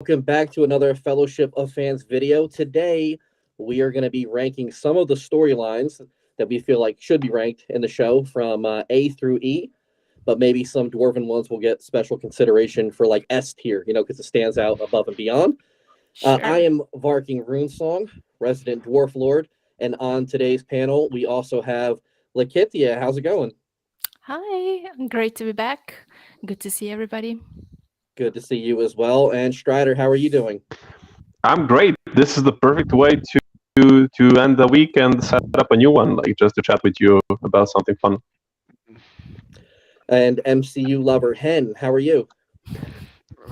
Welcome back to another Fellowship of Fans video. Today, we are going to be ranking some of the storylines that we feel like should be ranked in the show from A through E, but maybe some Dwarven ones will get special consideration for like S tier, because it stands out above and beyond. I Sure. am Varking Runesong, resident Dwarf Lord, and on today's panel, we also have Lakitia. How's it going? Hi, great to be back. Good to see everybody. Good to see you as well. And Strider, how are you doing? I'm great. This is the perfect way to end the week and set up a new one, like just to chat with you about something fun. And MCU lover Hen, how are you?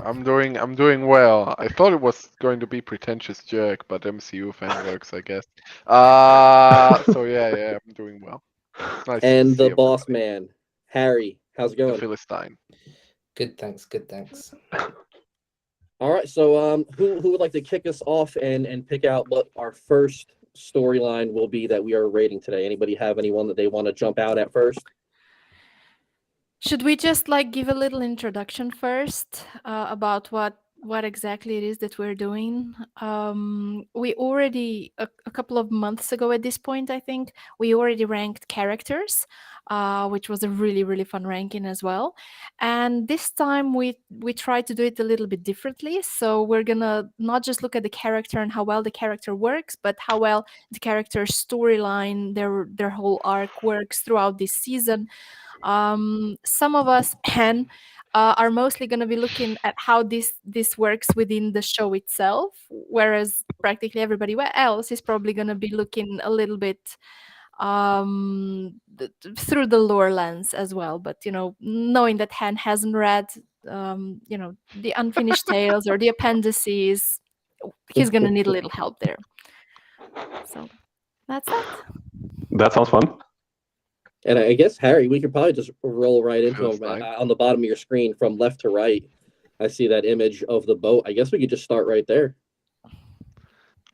I'm doing well. I thought it was going to be pretentious jerk, but MCU fan works, I guess. So yeah, I'm doing well. It's nice to And see the boss everybody. man, Harry, how's it The going? Philistine. Good, thanks. Good, thanks. All right, so who would like to kick us off and pick out what our first storyline will be that we are rating today? Anybody have anyone that they want to jump out at first? Should we just give a little introduction first about what exactly it is that we're doing? We already a couple of months ago at this point, I think we already ranked characters, which was a really fun ranking as well. And this time we tried to do it a little bit differently. So we're gonna not just look at the character and how well the character works, but how well the character's storyline, their whole arc works throughout this season. Some of us are mostly going to be looking at how this works within the show itself, whereas practically everybody else is probably going to be looking a little bit through the lore lens as well. But knowing that Han hasn't read the unfinished tales or the appendices, he's going to need a little help there. So that's that. That sounds fun. And I guess, Harry, we could probably just roll right into them. Philistine. On the bottom of your screen from left to right. I see that image of the boat. I guess we could just start right there.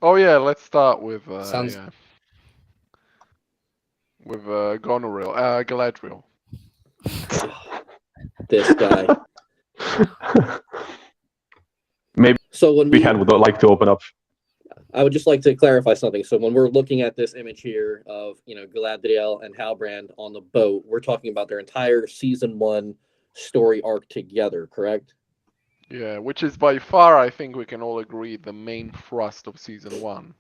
Oh yeah, let's start with Sounds- Galadriel. This guy. Maybe So when Hen would like to open up. I would just like to clarify something. So when we're looking at this image here of, Galadriel and Halbrand on the boat, we're talking about their entire season 1 story arc together, correct? Yeah, which is by far, I think we can all agree, the main thrust of season 1.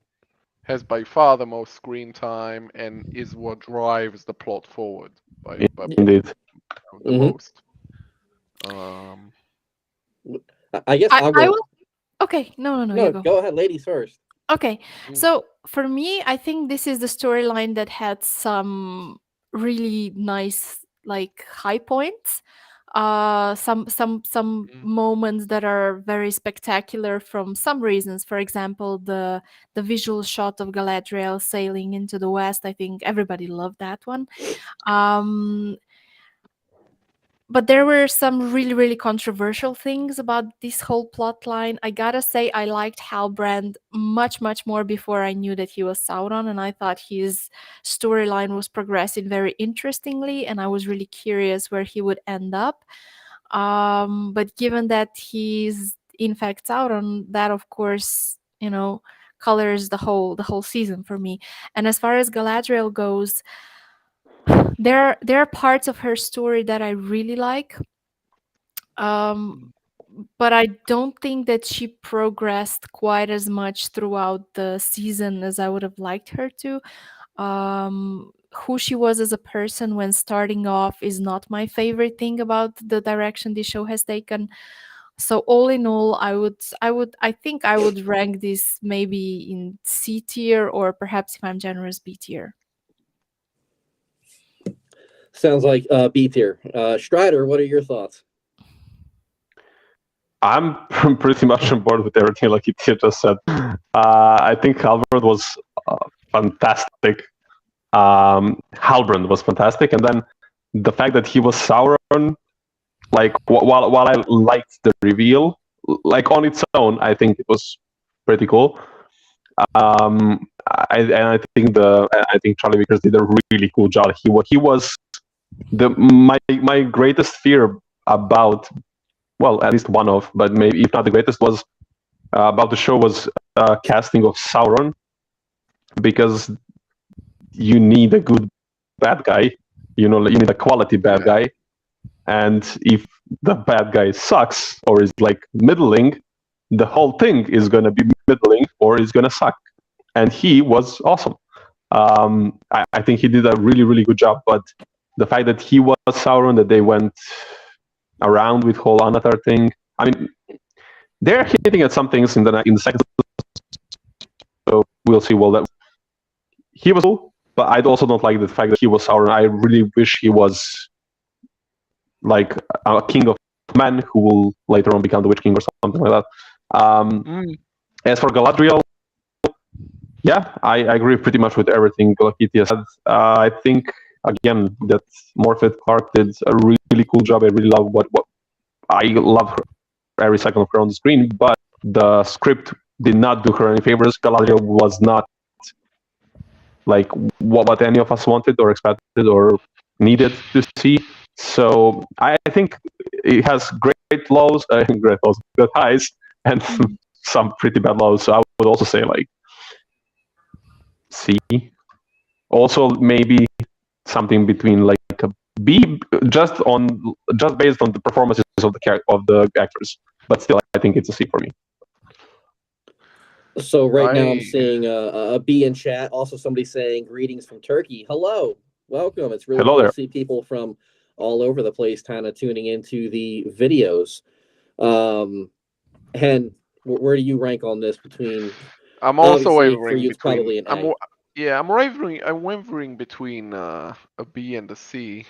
Has by far the most screen time and is what drives the plot forward by Indeed. the Mhm. most. I guess I go. will. Okay, no, No, you go. go ahead, ladies first. Okay, Mm. so for me, I think this is the storyline that had some really nice high points. Some moments that are very spectacular from some reasons. For example, the visual shot of Galadriel sailing into the west. I think everybody loved that one. But there were some really controversial things about this whole plot line. I gotta say, I liked Halbrand much more before I knew that he was Sauron, and I thought his storyline was progressing very interestingly, and I was really curious where he would end up. But given that he's in fact Sauron, that of course, colors the whole season for me. And as far as Galadriel goes, there are parts of her story that I really like, but I don't think that she progressed quite as much throughout the season as I would have liked her to. Who she was as a person when starting off is not my favorite thing about the direction the show has taken. So all in all, I think I would rank this maybe in C tier, or perhaps if I'm generous, B tier. Sounds like B tier. Strider, what are your thoughts? I'm pretty much on board with everything like you just said. I think Halbrand was fantastic. Halbrand was fantastic, and then the fact that he was Sauron, like while I liked the reveal, like on its own, I think it was pretty cool. I think Charlie Vickers did a really cool job. He was my greatest fear about, well, at least one of, but maybe if not the greatest, was about the show was casting of Sauron, because you need a good bad guy. You need a quality bad guy. And if the bad guy sucks or is like middling, the whole thing is going to be middling or is going to suck. And he was awesome. I think he did a really, really good job. But the fact that he was Sauron, that they went around with whole Anatar thing, I mean, they're hitting at some things in the second. So we'll see. Well, that he was cool, but I also don't like the fact that he was Sauron. I really wish he was like a king of men who will later on become the Witch King or something like that. As for Galadriel, yeah, I agree pretty much with everything Galakitia said. I think again that Morfydd Clark did a really cool job. I really love what I love her every second of her on the screen, but the script did not do her any favors. Galadriel was not like what any of us wanted or expected or needed to see. So I think it has great lows, good highs, and some pretty bad lows. So I would also say like C. Also maybe something between like a B, just based on the performances of the actors. But still, I think it's a C for me. So now I'm seeing a B in chat. Also, somebody saying greetings from Turkey. Hello, welcome. It's really cool to see people from all over the place kind of tuning into the videos. And where do you rank on this between? I'm also wavering for you, it's between. probably an A. I'm wavering between a B and a C.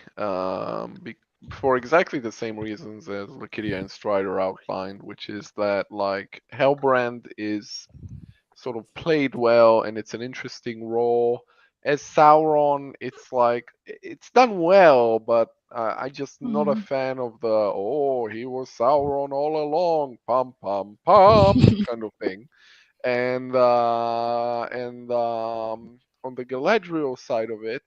For exactly the same reasons as Lakitia and Strider outlined, which is that like Halbrand is sort of played well and it's an interesting role. As Sauron, it's like it's done well, but I just not a fan of the he was Sauron all along, pum pum pum kind of thing. And on the Galadriel side of it,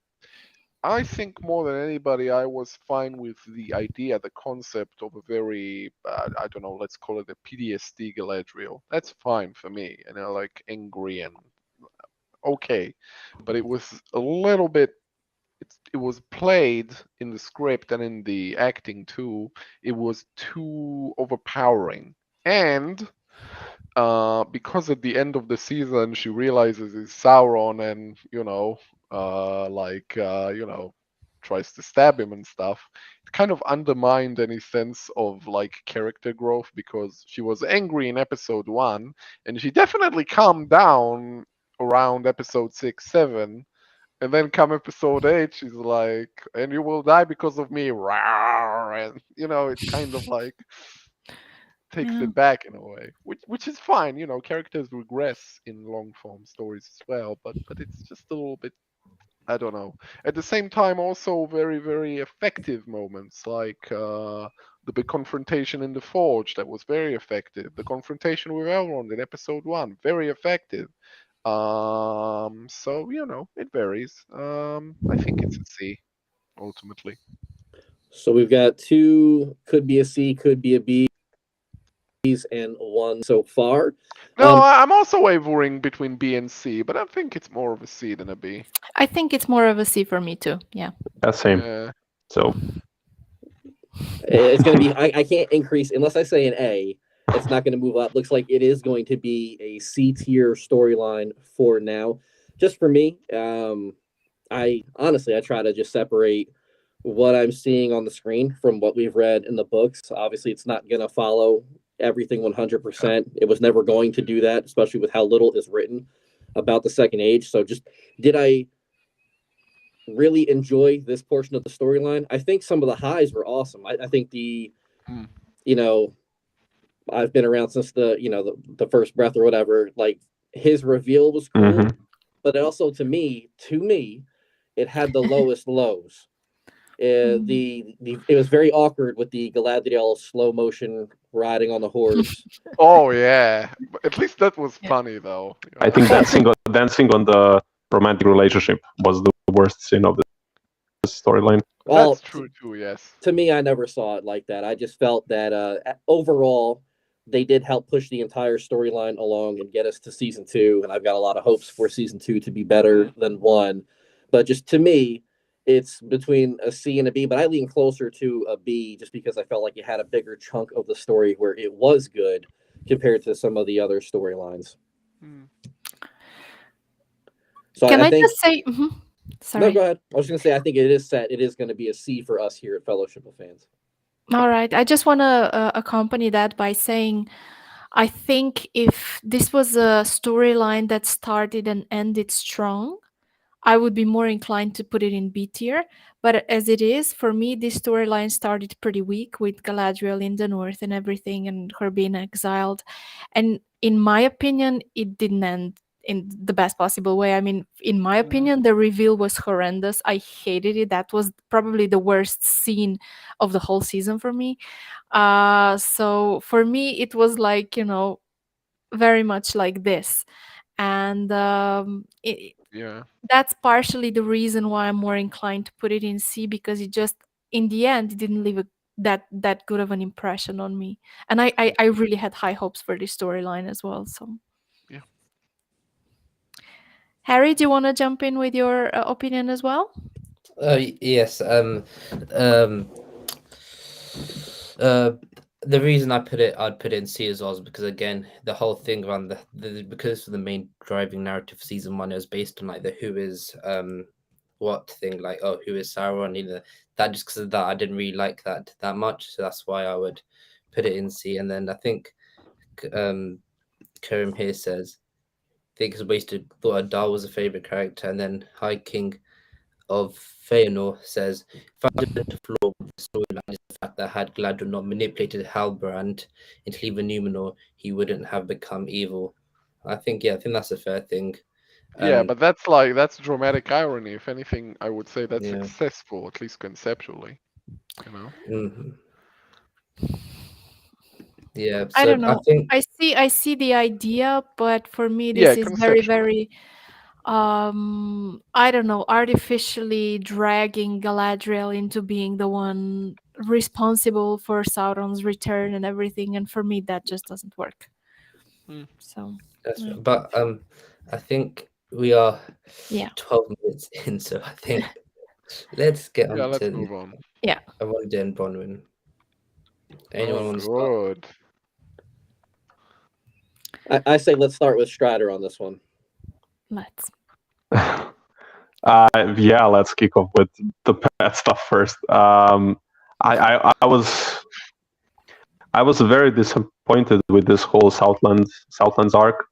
I think more than anybody, I was fine with the idea, the concept of a very, I don't know, let's call it a PTSD Galadriel. That's fine for me, and I like angry and okay, but it was a little bit. It was played in the script and in the acting too. It was too overpowering, and because at the end of the season she realizes it's Sauron and tries to stab him and stuff, it kind of undermined any sense of like character growth, because she was angry in episode 1 and she definitely calmed down around episode 6, 7, and then come episode 8 she's like, and you will die because of me, and it's kind of like takes it back in a way, which is fine. Characters regress in long form stories as well, but it's just a little bit, I don't know. At the same time, also very, very effective moments, like the big confrontation in the Forge, that was very effective. The confrontation with Elrond in episode 1, very effective. So it varies. I think it's a C ultimately. So we've got 2, could be a C, could be a B, and 1 so far. No, I'm also wavering between B and C, but I think it's more of a C than a B. I think it's more of a C for me too. Yeah. Same. So it's going to be, I can't increase unless I say an A. It's not going to move up. Looks like it is going to be a C tier storyline for now. Just for me, I try to just separate what I'm seeing on the screen from what we've read in the books. Obviously, it's not going to follow everything 100%. It was never going to do that, especially with how little is written about the Second Age. So just, did I really enjoy this portion of the storyline? I think some of the highs were awesome. I think I've been around since the first breath or whatever, like his reveal was cool, but also to me, it had the lowest lows. It was very awkward with the Galadriel slow motion riding on the horse. Oh yeah, at least that was funny though. I think dancing on the romantic relationship was the worst scene of the storyline. Well, that's true too. Yes. To me, I never saw it like that. I just felt that overall, they did help push the entire storyline along and get us to season 2. And I've got a lot of hopes for season 2 to be better than 1. But just to me, it's between a C and a B, but I lean closer to a B just because I felt like it had a bigger chunk of the story where it was good compared to some of the other storylines. So Can I think, just say? Sorry. No, go ahead. I was going to say, I think it is set. It is going to be a C for us here at Fellowship of Fans. All right. I just want to accompany that by saying, I think if this was a storyline that started and ended strong, I would be more inclined to put it in B tier. But as it is, for me, this storyline started pretty weak with Galadriel in the north and everything and her being exiled. And in my opinion, it didn't end in the best possible way. I mean, in my opinion, the reveal was horrendous. I hated it. That was probably the worst scene of the whole season for me. So for me, it was like, very much like this. And that's partially the reason why I'm more inclined to put it in C, because it just, in the end, it didn't leave that good of an impression on me. And I really had high hopes for this storyline as well. So, yeah. Harry, do you want to jump in with your opinion as well? Yes. The reason I'd put it in C as well is because, again, the whole thing around because of the main driving narrative season 1, it was based on like the who is what thing, like, oh, who is Sauron, that, just because of that I didn't really like that much, so that's why I would put it in C. And then I think Kerem here says, I think it's wasted, thought Adar was a favorite character, and then High King of Feanor says, if I did a flaw with the storyline is the fact that had Galadriel not manipulated Halbrand into leaving Númenor, he wouldn't have become evil. I think that's a fair thing. Yeah, but that's dramatic irony. If anything, I would say that's successful, at least conceptually. Yeah, I don't know. I see the idea, but for me, this is very, very I don't know, artificially dragging Galadriel into being the one responsible for Sauron's return and everything, and for me that just doesn't work. So but I think we are 12 minutes in, so I think let's get on let's to move on. Yeah. I want to do Bronwyn. Anyone want to start? I say let's start with Strider on this one. Let's. Let's kick off with the pet stuff first. I was very disappointed with this whole Southlands arc.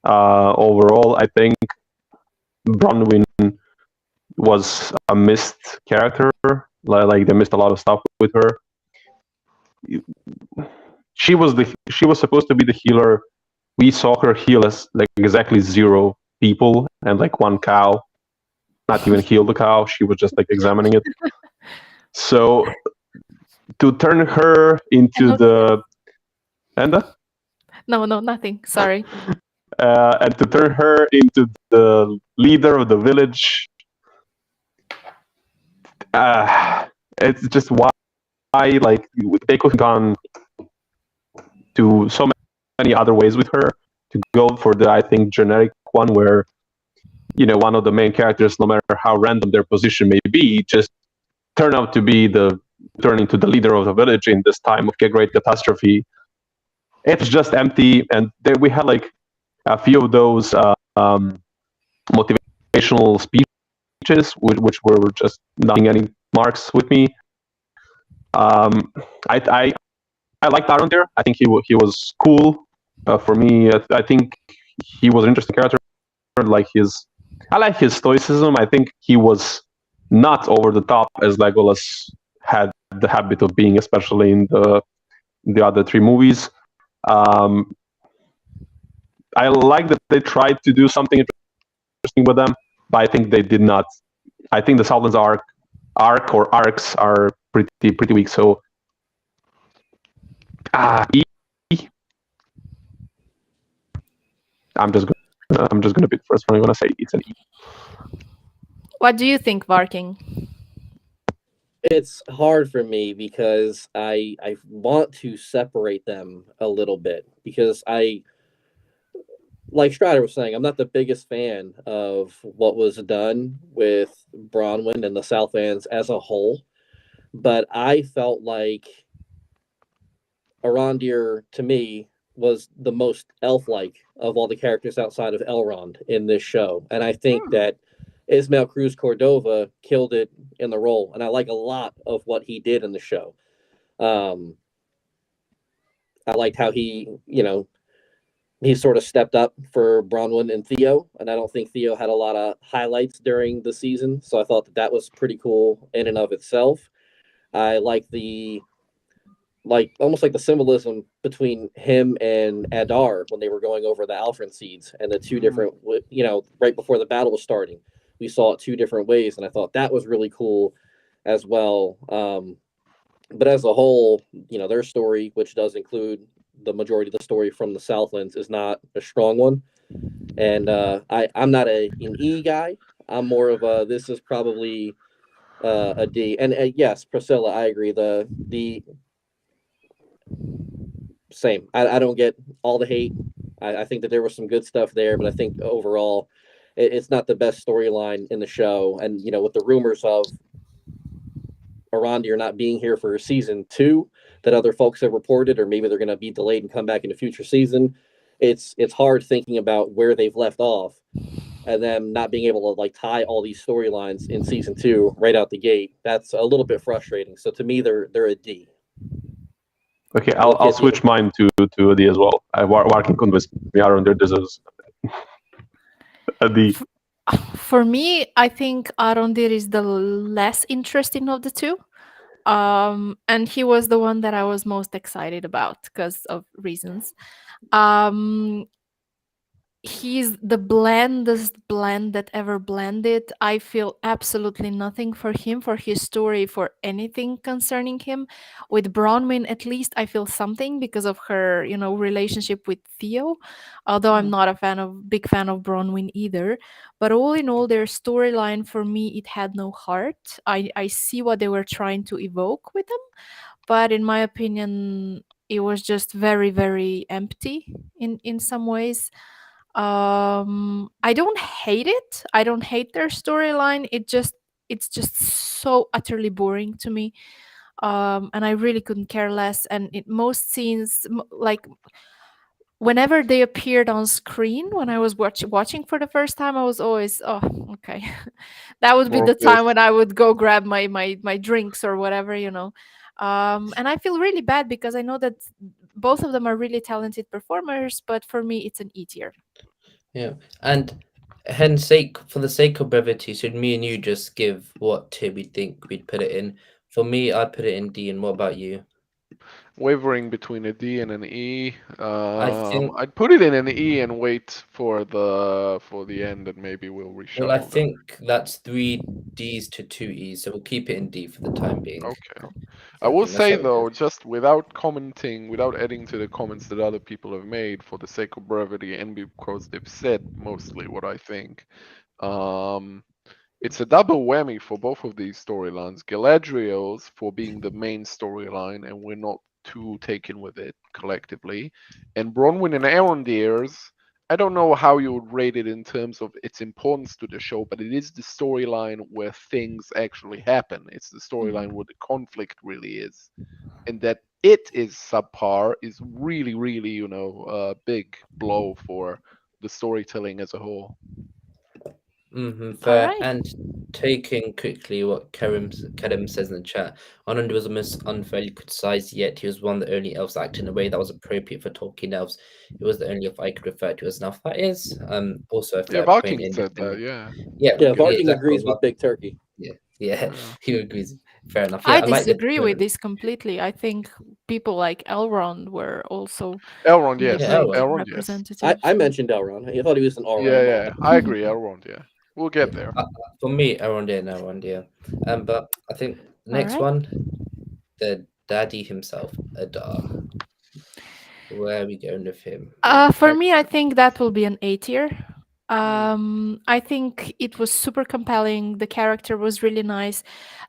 Overall, I think Bronwyn was a missed character. Like they missed a lot of stuff with her. She was supposed to be the healer. We saw her heal as like exactly 0 people and like 1 cow. Not even heal the cow. She was just like examining it. So to turn her into the No, nothing. Sorry. And to turn her into the leader of the village, it's just why like they could have gone to so many other ways with her to go for the, I think, generic one where, one of the main characters, no matter how random their position may be, just turn out to be turn into the leader of the village in this time of a great catastrophe. It's just empty, and we had like a few of those motivational speeches, which were just not any marks with me. I liked Elrond there. I think he was cool. For me, I think he was an interesting character. I like his stoicism. I think he was not over the top as Legolas had the habit of being, especially in the other 3 movies. I like that they tried to do something interesting with them, but I think they did not. I think the Southlands arc or arcs are pretty weak. So E. I'm just gonna pick first one. I'm gonna say it's an E. What do you think, Varking? It's hard for me because I want to separate them a little bit because like Strider was saying, I'm not the biggest fan of what was done with Bronwyn and the Southlands as a whole, but I felt like Arondir to me was the most elf-like of all the characters outside of Elrond in this show, and I think that Ismael Cruz Cordova killed it in the role, and I like a lot of what he did in the show. Um, I liked how he sort of stepped up for Bronwyn and Theo, and I don't think Theo had a lot of highlights during the season, so I thought that was pretty cool in and of itself. I like almost like the symbolism between him and Adar when they were going over the Alfred seeds and the two different, right before the battle was starting, we saw it two different ways, and I thought that was really cool as well. But as a whole, their story, which does include the majority of the story from the Southlands, is not a strong one. And I'm not an E guy. I'm more of a, this is probably a D. And yes, Priscilla, I agree. The same. I don't get all the hate. I think that there was some good stuff there, but I think overall, it's not the best storyline in the show. And with the rumors of Arondir not being here for season 2 that other folks have reported, or maybe they're going to be delayed and come back in a future season. It's hard thinking about where they've left off and them not being able to tie all these storylines in season 2 right out the gate. That's a little bit frustrating. So to me, they're a D. Okay, I'll switch mine to a D as well. Warren convinced me Arondir deserves a D. For me, I think Arondir is the less interesting of the two. And he was the one that I was most excited about because of reasons. He's the blandest blend that ever blended. I feel absolutely nothing for him, for his story, for anything concerning him. With Bronwyn, at least I feel something because of her, relationship with Theo. Although I'm not a big fan of Bronwyn either. But all in all, their storyline for me, it had no heart. I see what they were trying to evoke with them, but in my opinion, it was just very, very empty in some ways. I don't hate it. I don't hate their storyline. It's just so utterly boring to me. And I really couldn't care less. And in most scenes, whenever they appeared on screen, when I was watching for the first time, I was always, oh, okay. That would be More the of this. time when I would go grab my drinks or whatever. And I feel really bad because I know that both of them are really talented performers, but for me, it's an E tier. Yeah, and for the sake of brevity, should me and you just give what tier we think we'd put it in? For me, I'd put it in D. And what about you? Wavering between a D and an E. think- I'd put it in an E and wait for the end, and maybe we'll reshuffle. Well, I them. think that's 3 Ds to 2 E's, so we'll keep it in D for the time being. Okay. So I will think that's say how we do though, it. just without commenting, without adding to the comments that other people have made, for the sake of brevity and because they've said mostly what I think, it's a double whammy for both of these storylines. Galadriel's for being the main storyline, and we're not too taken with it collectively, and Bronwyn and Arondir's. I don't know how you would rate it in terms of its importance to the show, but it is the storyline where things actually happen. It's the storyline where the conflict really is. And that it is subpar is really, really, a big blow for the storytelling as a whole. Fair. right. And taking quickly what Kerem says in the chat, Anand was the most unfairly criticized, yet he was one of the only elves acting in a way that was appropriate for Tolkien elves. It was the only elf I could refer to as an elf. That is also a fair point. Valking said that, yeah. Yeah, Varking exactly. agrees with Big Turkey. Yeah, he agrees. Fair enough. I Yeah, like the disagree with this completely. I think people like Elrond were also Elrond, yes. great Elrond, yes. representative. I mentioned Elrond. I thought he was an all-round. Yeah, I agree. Elrond, yeah. We'll get there. For me, Elrond, yeah. But I think the next right. one, the daddy himself, Adar. Where are we going with him? For me, I think that will be an A tier. I think it was super compelling. The character was really nice.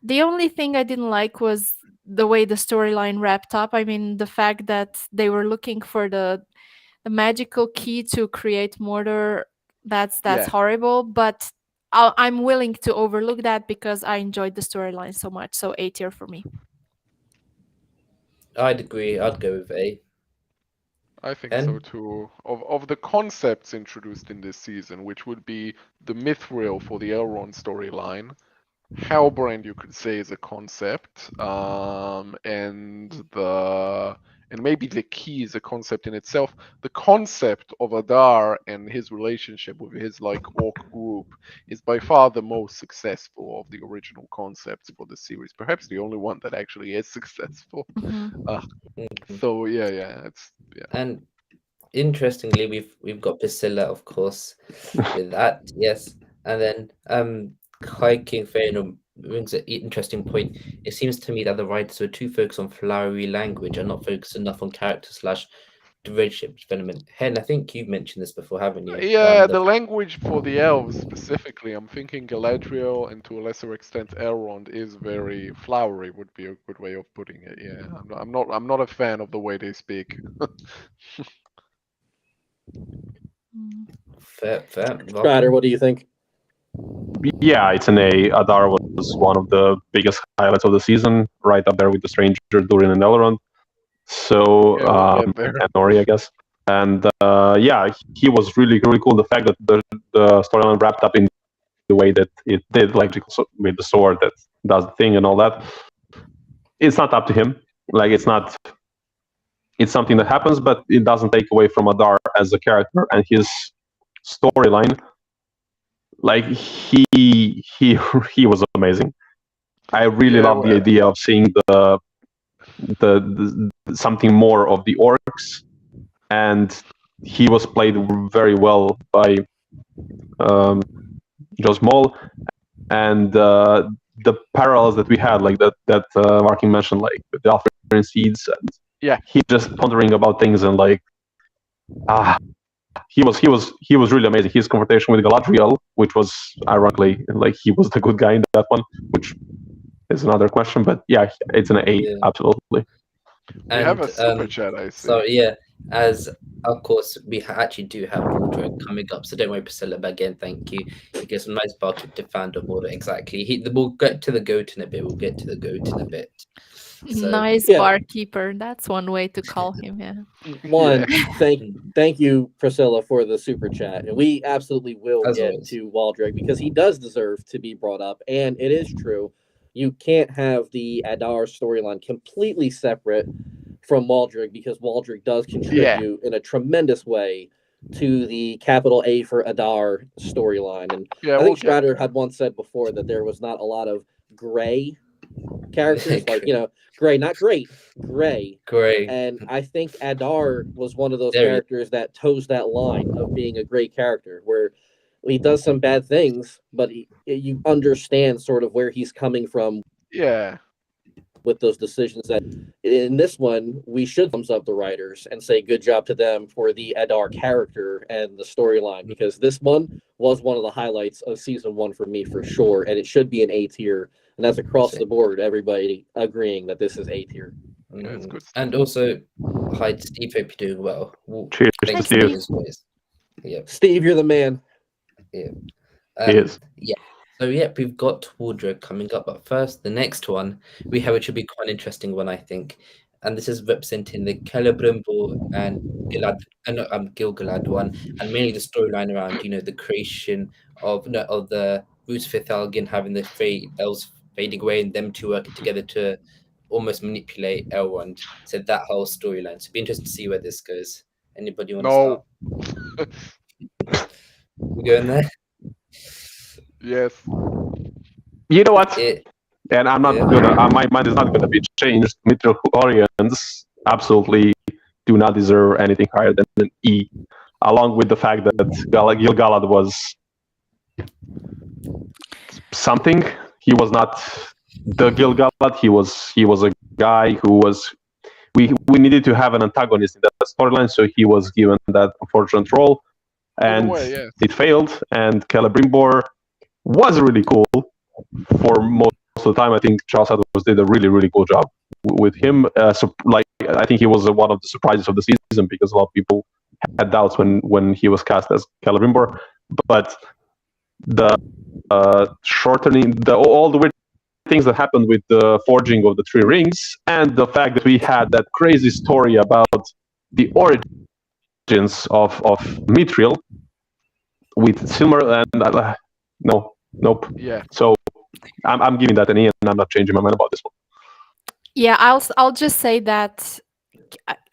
The only thing I didn't like was the way the storyline wrapped up. I mean, the fact that they were looking for the magical key to create Mordor. That's Yeah. horrible. But I'm willing to overlook that because I enjoyed the storyline so much. So A tier for me. I'd agree. I'd go with A. I think And so too. Of the concepts introduced in this season, which would be the mithril for the Elrond storyline, Halbrand you could say is a concept, and maybe the key is a concept in itself. The concept of Adar and his relationship with his like orc group is by far the most successful of the original concepts for the series. Perhaps the only one that actually is successful. So yeah, it's And interestingly, we've got Priscilla, of course, with that. Yes, and then High King Fëanor brings an interesting point. It seems to me that the writers were too focused on flowery language and not focused enough on character / the relationship development. Hen, I think you've mentioned this before, haven't you? Yeah, the language for the elves specifically, I'm thinking Galadriel and to a lesser extent Elrond is very flowery. Would be a good way of putting it. Yeah, I'm not a fan of the way they speak. Fair. Strider, what do you think? Yeah, it's an A. Adar was one of the biggest highlights of the season, right up there with The Stranger, Durin, and Elrond. So, Yeah, we'll get there. and Nori, I guess. And yeah, he was really cool. The fact that the storyline wrapped up in the way that it did, like with the sword that does the thing and all that, it's not up to him. Like, it's something that happens, but it doesn't take away from Adar as a character and his storyline. Like, he was amazing. I really love the idea of seeing the something more of the orcs, and he was played very well by Joe Moll, and the parallels that we had, like that Marking mentioned, like the Alfred seeds, and he just pondering about things and like he was really amazing. His confrontation with Galadriel, which was ironically like he was the good guy in that one, which is another question, but yeah, it's an A, absolutely. We have a super chat, I see. So yeah, as of course we actually do have Waldreg coming up, so don't worry, Priscilla. But again, thank you. He gives some nice bucket to fandom Mordor. Exactly. We'll get to the goat in a bit. So, nice barkeeper. That's one way to call him. Yeah. Thank you, Priscilla, for the super chat, and we absolutely will get always to Waldreg because he does deserve to be brought up, and it is true. You can't have the Adar storyline completely separate from Waldreg because Waldreg does contribute in a tremendous way to the capital A for Adar storyline. And I think Strider had once said before that there was not a lot of gray characters, like, gray, not great, gray. And I think Adar was one of those characters that toes that line of being a great character, where he does some bad things, but you understand sort of where he's coming from. Yeah. With those decisions, that in this one we should thumbs up the writers and say good job to them for the Adar character and the storyline, because this one was one of the highlights of season 1 for me for sure, and it should be an A tier, and that's across the board, everybody agreeing that this is A tier. Yeah, it's good. And also, hi Steve, hope you're doing well. Cheers to Steve. Yeah, Steve, you're the man. Yeah. He is. Yeah. So yeah, we've got Waldreg coming up, but first, the next one we have, which should be quite an interesting one, I think, and this is representing the Celebrimbor and Gil-galad one, and mainly the storyline around the creation of the Roots Fithalgin having the elves fading away and them two working together to almost manipulate Elrond. So that whole storyline. So it'd be interesting to see where this goes. Anybody want to start? We go in there. Yes. You know what? And I'm not gonna. My mind is not gonna be changed. Mithril-Horians absolutely do not deserve anything higher than an E. Along with the fact that Gil-galad was something. He was not the Gil-galad. He was a guy who was. We needed to have an antagonist in that storyline, so he was given that unfortunate role. and way, yes. it failed. And Celebrimbor was really cool for most of the time. I think Charles Edwards did a really cool job with him. I think he was one of the surprises of the season, because a lot of people had doubts when he was cast as Celebrimbor. But the shortening, all the weird things that happened with the forging of the three rings, and the fact that we had that crazy story about the origins of Mithril with Silmar, and nope. Yeah. So I'm giving that an E, and I'm not changing my mind about this one. Yeah, I'll just say that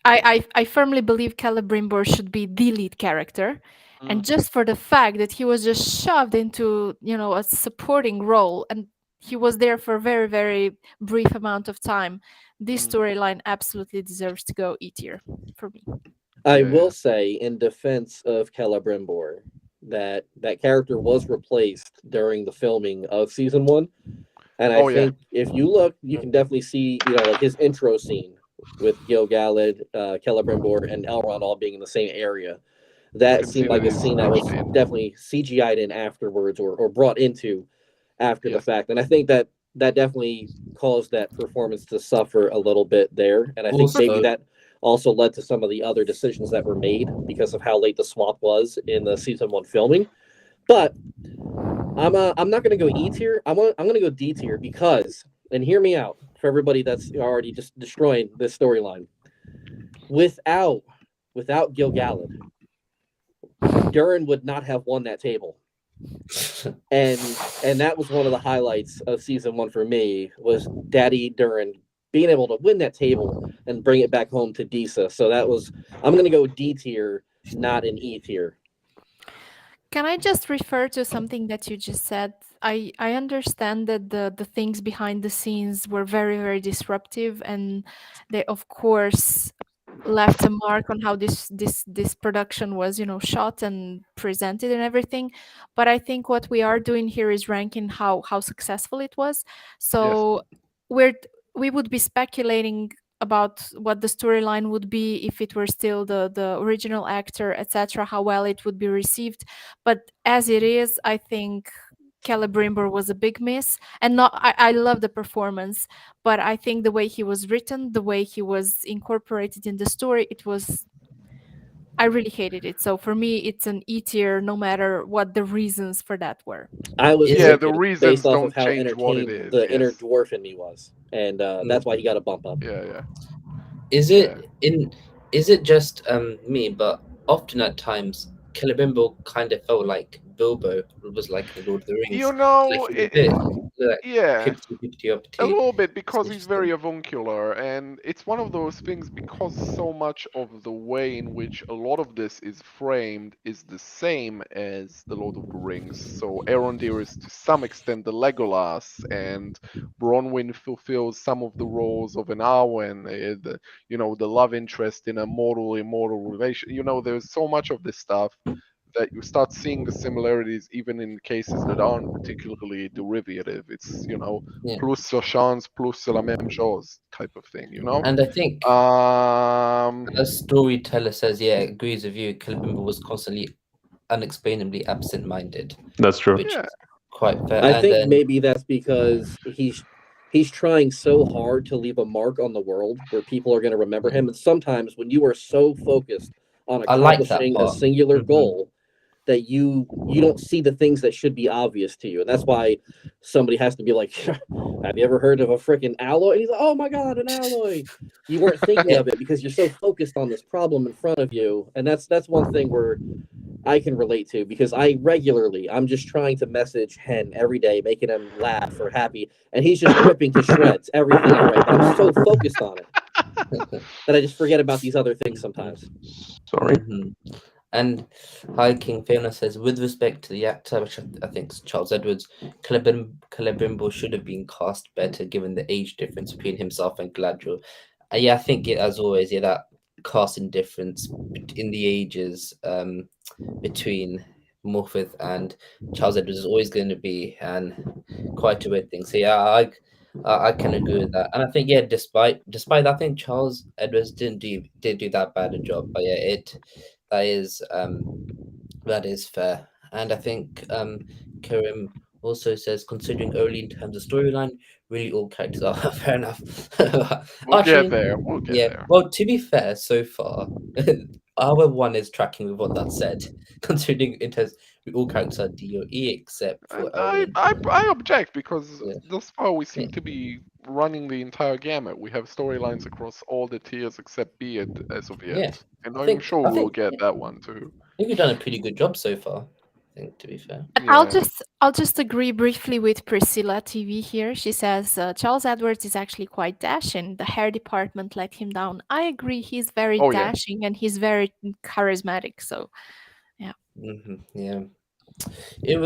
I firmly believe Celebrimbor should be the lead character, and just for the fact that he was just shoved into a supporting role, and he was there for a very brief amount of time, this storyline absolutely deserves to go E tier for me. I will say, in defense of Celebrimbor, that character was replaced during the filming of season 1. And I think if you look, you can definitely see, like his intro scene with Gil-galad, Celebrimbor, and Elrond all being in the same area. That seemed like a scene that was definitely CGI'd in afterwards, or brought into after the fact. And I think that definitely caused that performance to suffer a little bit there. And I think maybe that also led to some of the other decisions that were made because of how late the swap was in the season 1 filming. But I'm not going to go E tier. I'm going to go D tier because, and hear me out for everybody that's already just destroying this storyline. Without Gil-galad, Durin would not have won that table. And that was one of the highlights of season 1 for me, was Daddy Durin being able to win that table and bring it back home to Disa. So I'm going to go D tier, not an E tier. Can I just refer to something that you just said? I understand that the things behind the scenes were very disruptive, and they of course left a mark on how this production was shot and presented and everything. But I think what we are doing here is ranking how successful it was. So we would be speculating about what the storyline would be if it were still the original actor, etc., how well it would be received. But as it is, I think Celebrimbor was a big miss. And I love the performance, but I think the way he was written, the way he was incorporated in the story, I really hated it. So for me, it's an E tier, no matter what the reasons for that were. I was the reasons based off don't of how change what it entertained is. the inner dwarf in me was, and that's why he got a bump up. Yeah. Is it just me? But often at times, Celebrimbor kind of felt like Bilbo was like the Lord of the Rings. A little bit, because he's very avuncular, and it's one of those things, because so much of the way in which a lot of this is framed is the same as the Lord of the Rings. So Arondir is to some extent the Legolas, and Bronwyn fulfills some of the roles of an Arwen, the love interest in a mortal-immortal relation. There's so much of this stuff that you start seeing the similarities even in cases that aren't particularly derivative. It's, plus sa chance, plus la même chose type of thing, And I think a storyteller says, agrees with you, Celebrimbor was constantly unexplainably absent-minded. That's true. Which is quite fair. I think maybe that's because he's trying so hard to leave a mark on the world where people are going to remember him. And sometimes when you are so focused on accomplishing a singular goal, that you don't see the things that should be obvious to you. And that's why somebody has to be like, have you ever heard of a freaking alloy? And he's like, oh my God, an alloy. You weren't thinking of it because you're so focused on this problem in front of you. And that's one thing where I can relate to, because I'm just trying to message Hen every day, making him laugh or happy. And he's just ripping to shreds everything I write. But I'm so focused on it that I just forget about these other things sometimes. Sorry. And High King Fiona says, with respect to the actor, which I think is Charles Edwards, Celebrimbor should have been cast better given the age difference between himself and Galadriel. I think as always, that casting difference in the ages between Morpeth and Charles Edwards is always going to be quite a weird thing. So I can agree with that. And I think despite that, I think Charles Edwards did do that bad a job. But that is That is fair. And I think Karim also says, considering only in terms of storyline, really all characters are fair enough. We'll get Actually, there. We'll get yeah. there. Well, to be fair, so far, our one is tracking with what that said, considering in terms all characters are DOE except for And I, Elrond. I, I object because Yeah. thus far we Yeah. seem to be running the entire gamut. We have storylines across all the tiers except Beard as of Yeah. yet. And I I'm think sure I we'll think get yeah, that one too. I think you've done a pretty good job so far. I think, to be fair. Yeah. I'll just agree briefly with Priscilla TV here. She says Charles Edwards is actually quite dashing. The hair department let him down. I agree. He's very Oh yeah. dashing and he's very charismatic. So Yeah. It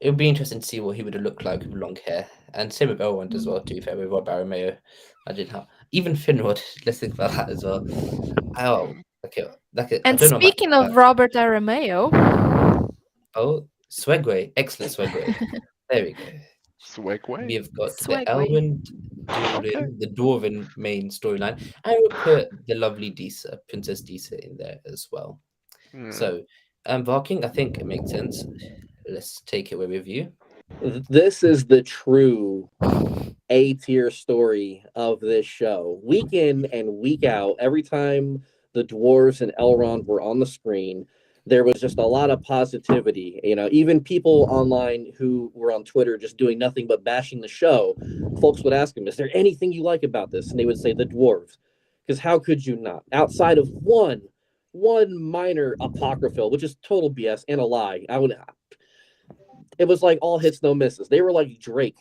would be interesting to see what he would have looked like with long hair. And same with Elrond as well, to be fair, with Rob Aramayo. Imagine how even Finrod, let's think about that as well. Oh, okay. I and don't know much speaking about of that. Robert Aramayo, Oh, Swegway. Excellent Swegway. There we go. Swagway. We've got the Swagway. Elrond, Okay. Durin, the Dwarven main storyline. I would put the lovely Disa, Princess Disa, in there as well. Hmm. So, Varking, I think it makes sense. Let's take it away with you. This is the true A tier story of this show. Week in and week out, every time the dwarves and Elrond were on the screen, there was just a lot of positivity. You know, even people online who were on Twitter just doing nothing but bashing the show, folks would ask them, "Is there anything you like about this?" And they would say the dwarves, because how could you not? Outside of one minor apocryphal, which is total BS and a lie. It was like all hits, no misses. They were like Drake,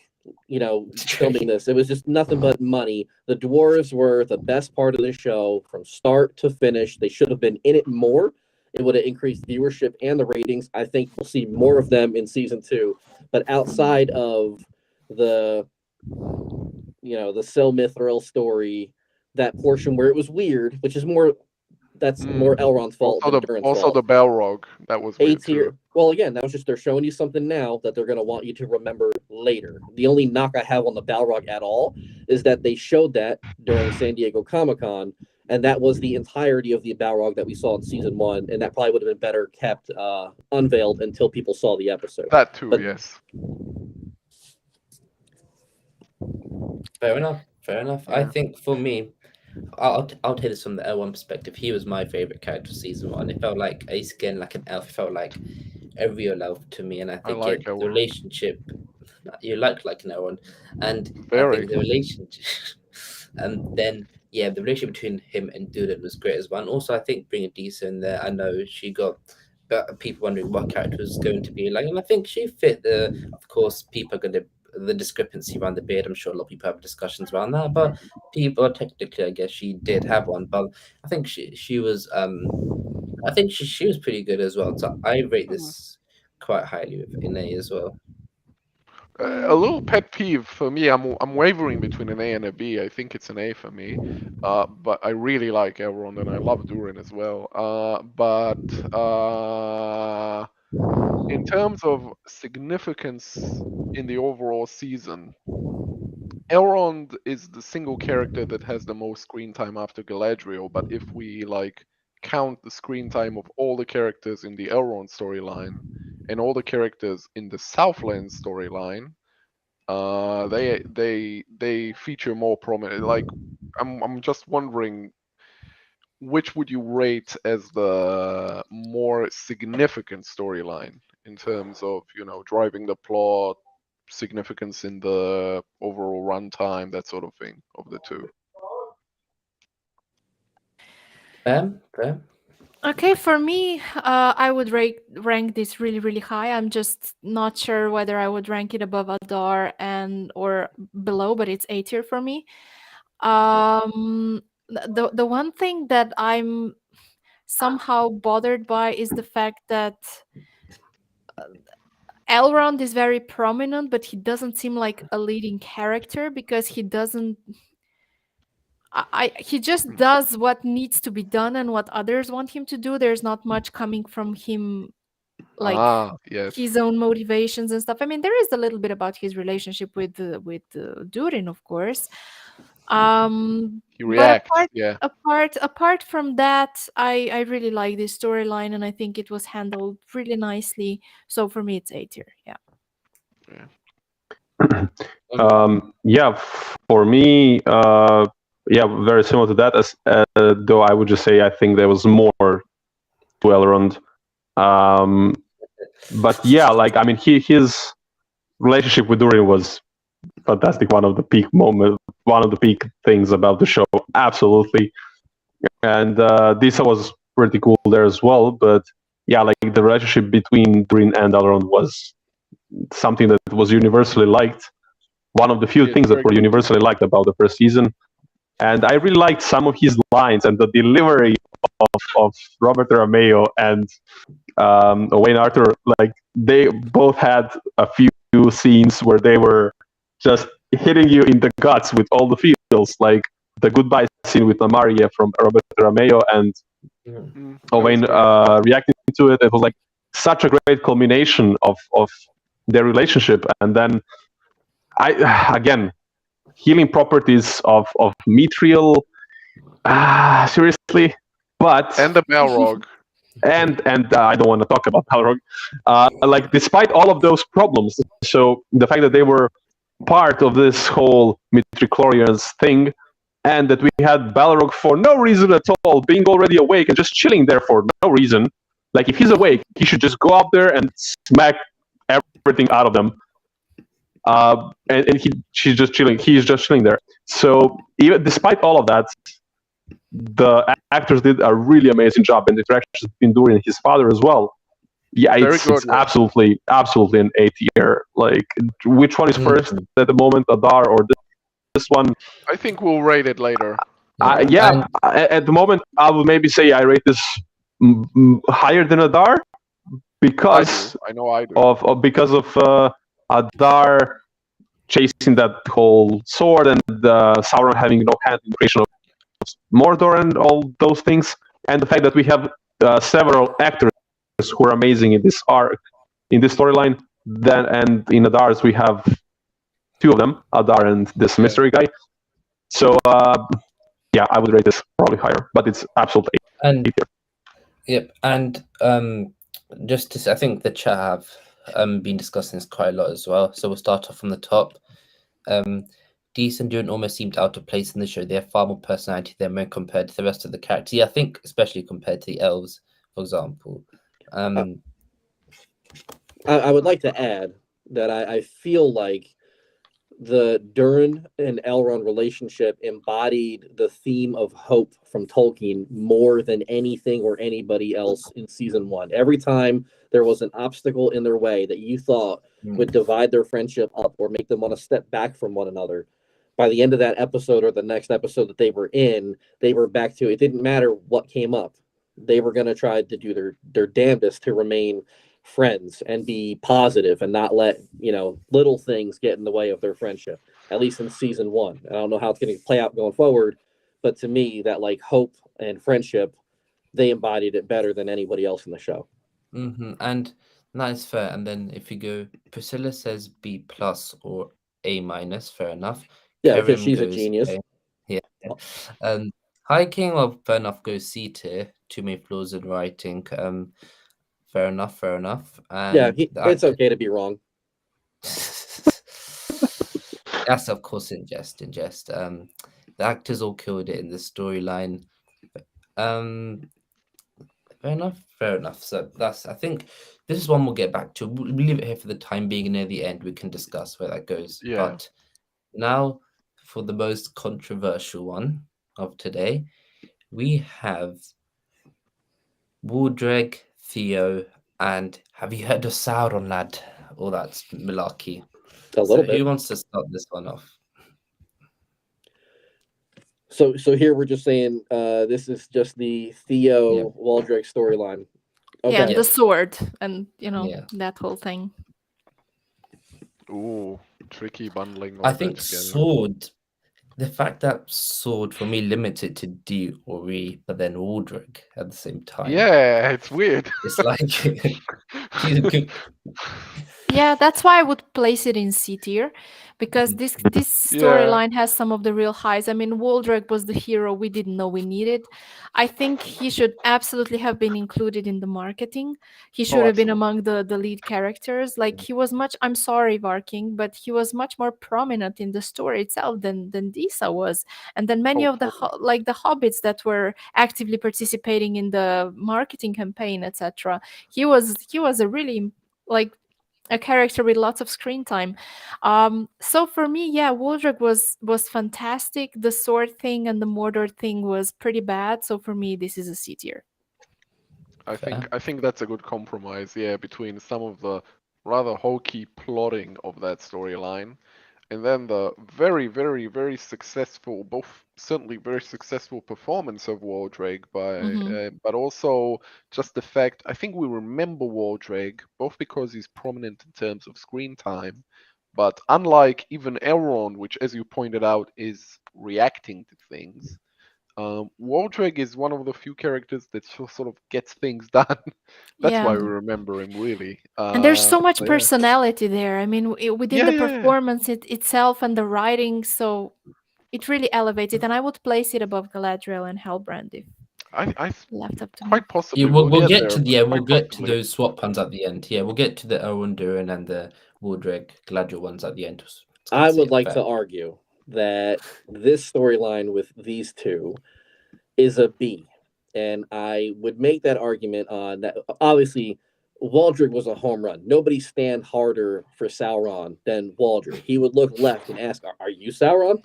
filming this. It was just nothing but money. The dwarves were the best part of the show from start to finish. They should have been in it more. It would have increased viewership and the ratings. I think we'll see more of them in season 2. But outside of the, the Sil Mithril story, that portion where it was weird, which is more, that's more Elrond's fault than Durin's fault. The Balrog. That was A weird tier. too. Well, again, that was just they're showing you something now that they're going to want you to remember later. The only knock I have on the Balrog at all is that they showed that during San Diego Comic-Con, and that was the entirety of the Balrog that we saw in season 1, and that probably would have been better kept unveiled until people saw the episode. That too, But- yes. Fair enough. I Yeah. think for me, I'll take this from the L1 perspective. He was my favorite character for season 1. It felt like Ace again, like an elf. It felt like a real elf to me, and I think like the Elrond. relationship you like an Elrond, and I Very. think the relationship, and then the relationship between him and Durin was great as well. And also, I think bringing Disa in there, I know she got. But people wondering what character was going to be like, and I think she fit. Of course, people are going to the discrepancy around the beard. I'm sure a lot of people have discussions around that, but people technically, I guess she did have one. But I think she was I think she was pretty good as well. So I rate this quite highly with Ine as well. A little pet peeve for me. I'm wavering between an A and a B. I think it's an A for me. But I really like Elrond and I love Durin as well. But in terms of significance in the overall season, Elrond is the single character that has the most screen time after Galadriel. But if we count the screen time of all the characters in the Elrond storyline and all the characters in the Southlands storyline, they feature more prominent. I'm just wondering, which would you rate as the more significant storyline in terms of driving the plot, significance in the overall runtime, that sort of thing, of the two? Fair. okay, for me, I would rank this really, really high. I'm just not sure whether I would rank it above Adar or below, but it's A tier for me. The one thing that I'm somehow bothered by is the fact that Elrond is very prominent, but he doesn't seem like a leading character because he doesn't. He just does what needs to be done and what others want him to do. There's not much coming from him, like Yes. his own motivations and stuff. I mean, there is a little bit about his relationship with Durin, of course, He But reacts. Yeah. apart from that, I really like this storyline, and I think it was handled really nicely. So for me, it's A tier. Yeah. Yeah, for me, yeah, very similar to that. As though I would just say I think there was more to Elrond. But yeah, like I mean, his relationship with Durin was fantastic. One of the peak moments, one of the peak things about the show, absolutely. And Disa was pretty cool there as well. But yeah, like the relationship between Durin and Elrond was something that was universally liked. One of the few things that were universally liked about the first season. And I really liked some of his lines and the delivery of Robert Romeo and Wayne Arthur. Like they both had a few scenes where they were just hitting you in the guts with all the feels. Like the goodbye scene with Maria from Robert Romeo and Owain reacting to it. It was like such a great culmination of their relationship. And then again, healing properties of mithril. Seriously, but And the Balrog. and I don't want to talk about Balrog. Like despite all of those problems, so the fact that they were part of this whole midichlorians thing, and that we had Balrog for no reason at all, being already awake and just chilling there for no reason. Like if he's awake, he should just go up there and smack everything out of them. And she's just chilling. He's just chilling there. So even despite all of that, the actors did a really amazing job, and the interactions between Durin and his father as well. Yeah, it's absolutely an A tier. Like, which one is first at the moment, Adar or this one? I think we'll rate it later. Yeah, at the moment, I would maybe say I rate this higher than Adar because I know I do. Because of Adar chasing that whole sword and Sauron having no hand in the creation of Mordor and all those things, and the fact that we have several actors who are amazing in this arc, in this storyline. Then and in Adar's we have two of them, Adar and this mystery guy. So yeah, I would rate this probably higher, but it's absolutely and yep, and just to say, I think the chat have been discussing this quite a lot as well. So we'll start off from the top. Dees and Durin almost seemed out of place in the show. They have far more personality than when compared to the rest of the characters. Yeah, I think especially compared to the elves, for example. I would like to add that I feel like the Durin and Elrond relationship embodied the theme of hope from Tolkien more than anything or anybody else in season one. Every time there was an obstacle in their way that you thought would divide their friendship up or make them want to step back from one another, by the end of that episode or the next episode that they were in, they were back to it. Didn't matter what came up. They were going to try to do their damnedest to remain friends and be positive and not let, little things get in the way of their friendship, at least in season one. I don't know how it's going to play out going forward, but to me, that like hope and friendship, they embodied it better than anybody else in the show. And that is fair. And then if you go, Priscilla says B+ or A-, fair enough. Yeah, because she's a genius. Yeah. High King, well, fair enough, goes C tier. Too many flaws in writing. Fair enough. And yeah, it's okay to be wrong. That's of course in jest. The actors all killed it in the storyline. Fair enough. So I think this is one we'll get back to. We'll leave it here for the time being, and near the end we can discuss where that goes. Yeah. But now for the most controversial one of today, we have Waldreg, Theo, and have you heard of Sauron, lad? Oh, that's malarkey. A little bit. Who wants to start this one off? So here we're just saying this is just the Theo Waldreg storyline. Okay. Yeah, the sword and that whole thing. Ooh, tricky bundling. I think sword. The fact that sword for me limits it to D or E, but then Waldreg at the same time. Yeah, it's weird. It's like Yeah, that's why I would place it in C tier, because this storyline has some of the real highs. I mean, Waldreg was the hero we didn't know we needed. I think he should absolutely have been included in the marketing. He should have been among the lead characters. Like, he was much, I'm sorry, Varking, but he was much more prominent in the story itself than Disa was. And then many of the like the hobbits that were actively participating in the marketing campaign, etc. He was a really like a character with lots of screen time. So for me, yeah, Waldreg was fantastic. The sword thing and the Mordor thing was pretty bad. So for me, this is a C tier. I think that's a good compromise, yeah, between some of the rather hokey plotting of that storyline, and then the very, very, very successful, both certainly very successful performance of Waldreg, but also just the fact I think we remember Waldreg both because he's prominent in terms of screen time, but unlike even Elrond, which, as you pointed out, is reacting to things. Waldreg is one of the few characters that sort of gets things done. That's why we remember him, really. And there's so much personality there. I mean, within the performance itself and the writing, so it really elevates it. And I would place it above Galadriel and Halbrand if left up to me. Quite possibly. Yeah, we'll get to those swap puns at the end. Yeah, we'll get to the Elrond and the Waldreg Galadriel ones at the end. I would like to argue that this storyline with these two is a B. And I would make that argument on that. Obviously, Waldreg was a home run. Nobody stand harder for Sauron than Waldreg. He would look left and ask, "Are you Sauron?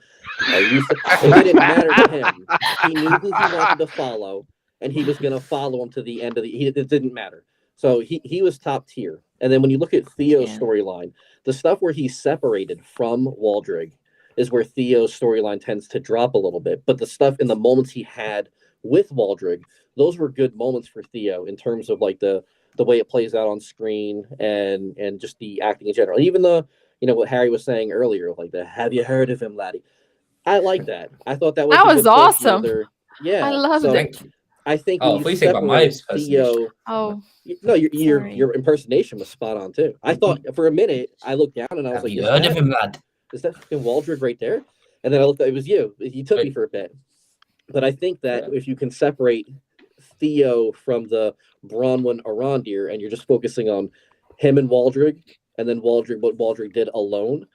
Are you?" It didn't matter to him. He knew who he wanted to follow, and he was going to follow him to the end of it didn't matter. So he was top tier. And then when you look at Theo's storyline, the stuff where he's separated from Waldreg is where Theo's storyline tends to drop a little bit. But the stuff in the moments he had with Waldreg, those were good moments for Theo in terms of like the way it plays out on screen and just the acting in general. Even the, what Harry was saying earlier, like the "Have you heard of him, laddie?" I like that. I thought that was awesome. Yeah, I loved it. I think when you separate Theo. Oh no, your impersonation was spot on too. I thought for a minute I looked down and I was like, "You heard of him, lad? Is that fucking Waldreg right there?" And then I looked at it was you. You took me for a bit. But I think that if you can separate Theo from the Bronwyn Arondir and you're just focusing on him and Waldreg, and then what Waldreg did alone,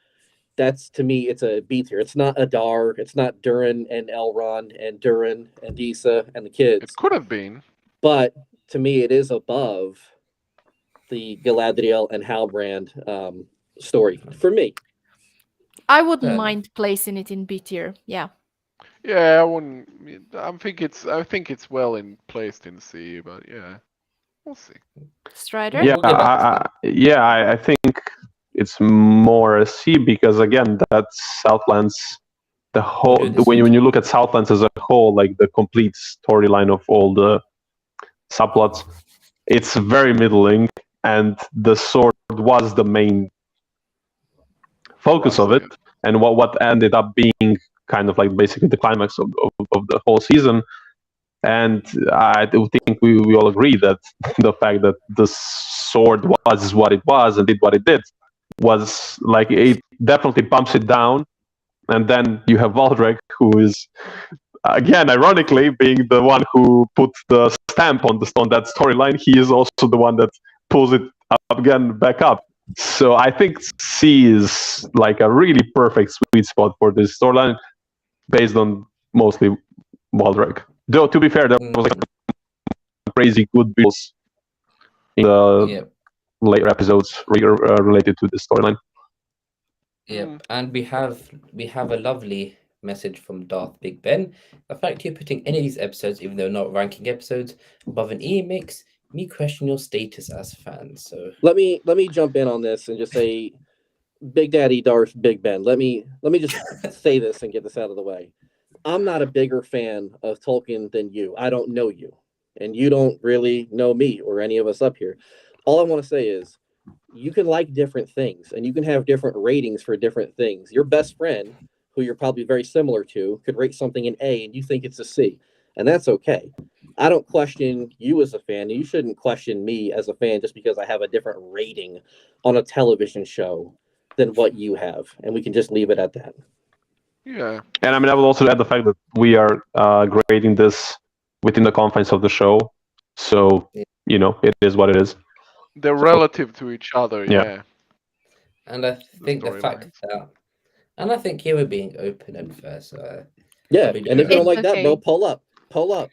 that's, to me, it's a B tier. It's not Adar, it's not Durin and Elrond and Durin and Disa and the kids. It could have been. But to me, it is above the Galadriel and Halbrand story, for me. I wouldn't mind placing it in B tier, yeah. Yeah, I wouldn't. I think it's well placed in C, but yeah, we'll see. Strider? Yeah, I think it's more a C because again, that's Southlands. The whole when you look at Southlands as a whole, like the complete storyline of all the subplots, it's very middling, and the sword was the main focus of it, and what ended up being kind of like basically the climax of the whole season. And I do think we all agree that the fact that the sword was what it was and did what it did was like, it definitely bumps it down. And then you have Waldreg, who is, again, ironically, being the one who put the stamp on that storyline. He is also the one that pulls it back up. So I think C is like a really perfect sweet spot for this storyline, based on mostly Waldreg. Though, to be fair, there was like crazy good bills in the later episodes related to this storyline. Yep, and we have a lovely message from Darth Big Ben. The fact you're putting any of these episodes, even though not ranking episodes, above an E makes me question your status as fans. So let me jump in on this and just say, Big Daddy Darth Big Ben. Let me just say this and get this out of the way. I'm not a bigger fan of Tolkien than you. I don't know you, and you don't really know me or any of us up here. All I want to say is, you can like different things, and you can have different ratings for different things. Your best friend, who you're probably very similar to, could rate something an A, and you think it's a C, and that's okay. I don't question you as a fan. You shouldn't question me as a fan just because I have a different rating on a television show than what you have, and we can just leave it at that. Yeah. And I mean, I will also add the fact that we are grading this within the confines of the show, so you know it is what it is. They're relative to each other, Yeah. yeah. And I think the fact that, and I think here we're being open and fair. So Yeah, we and if you don't It's like that, bro, okay. pull up, pull up.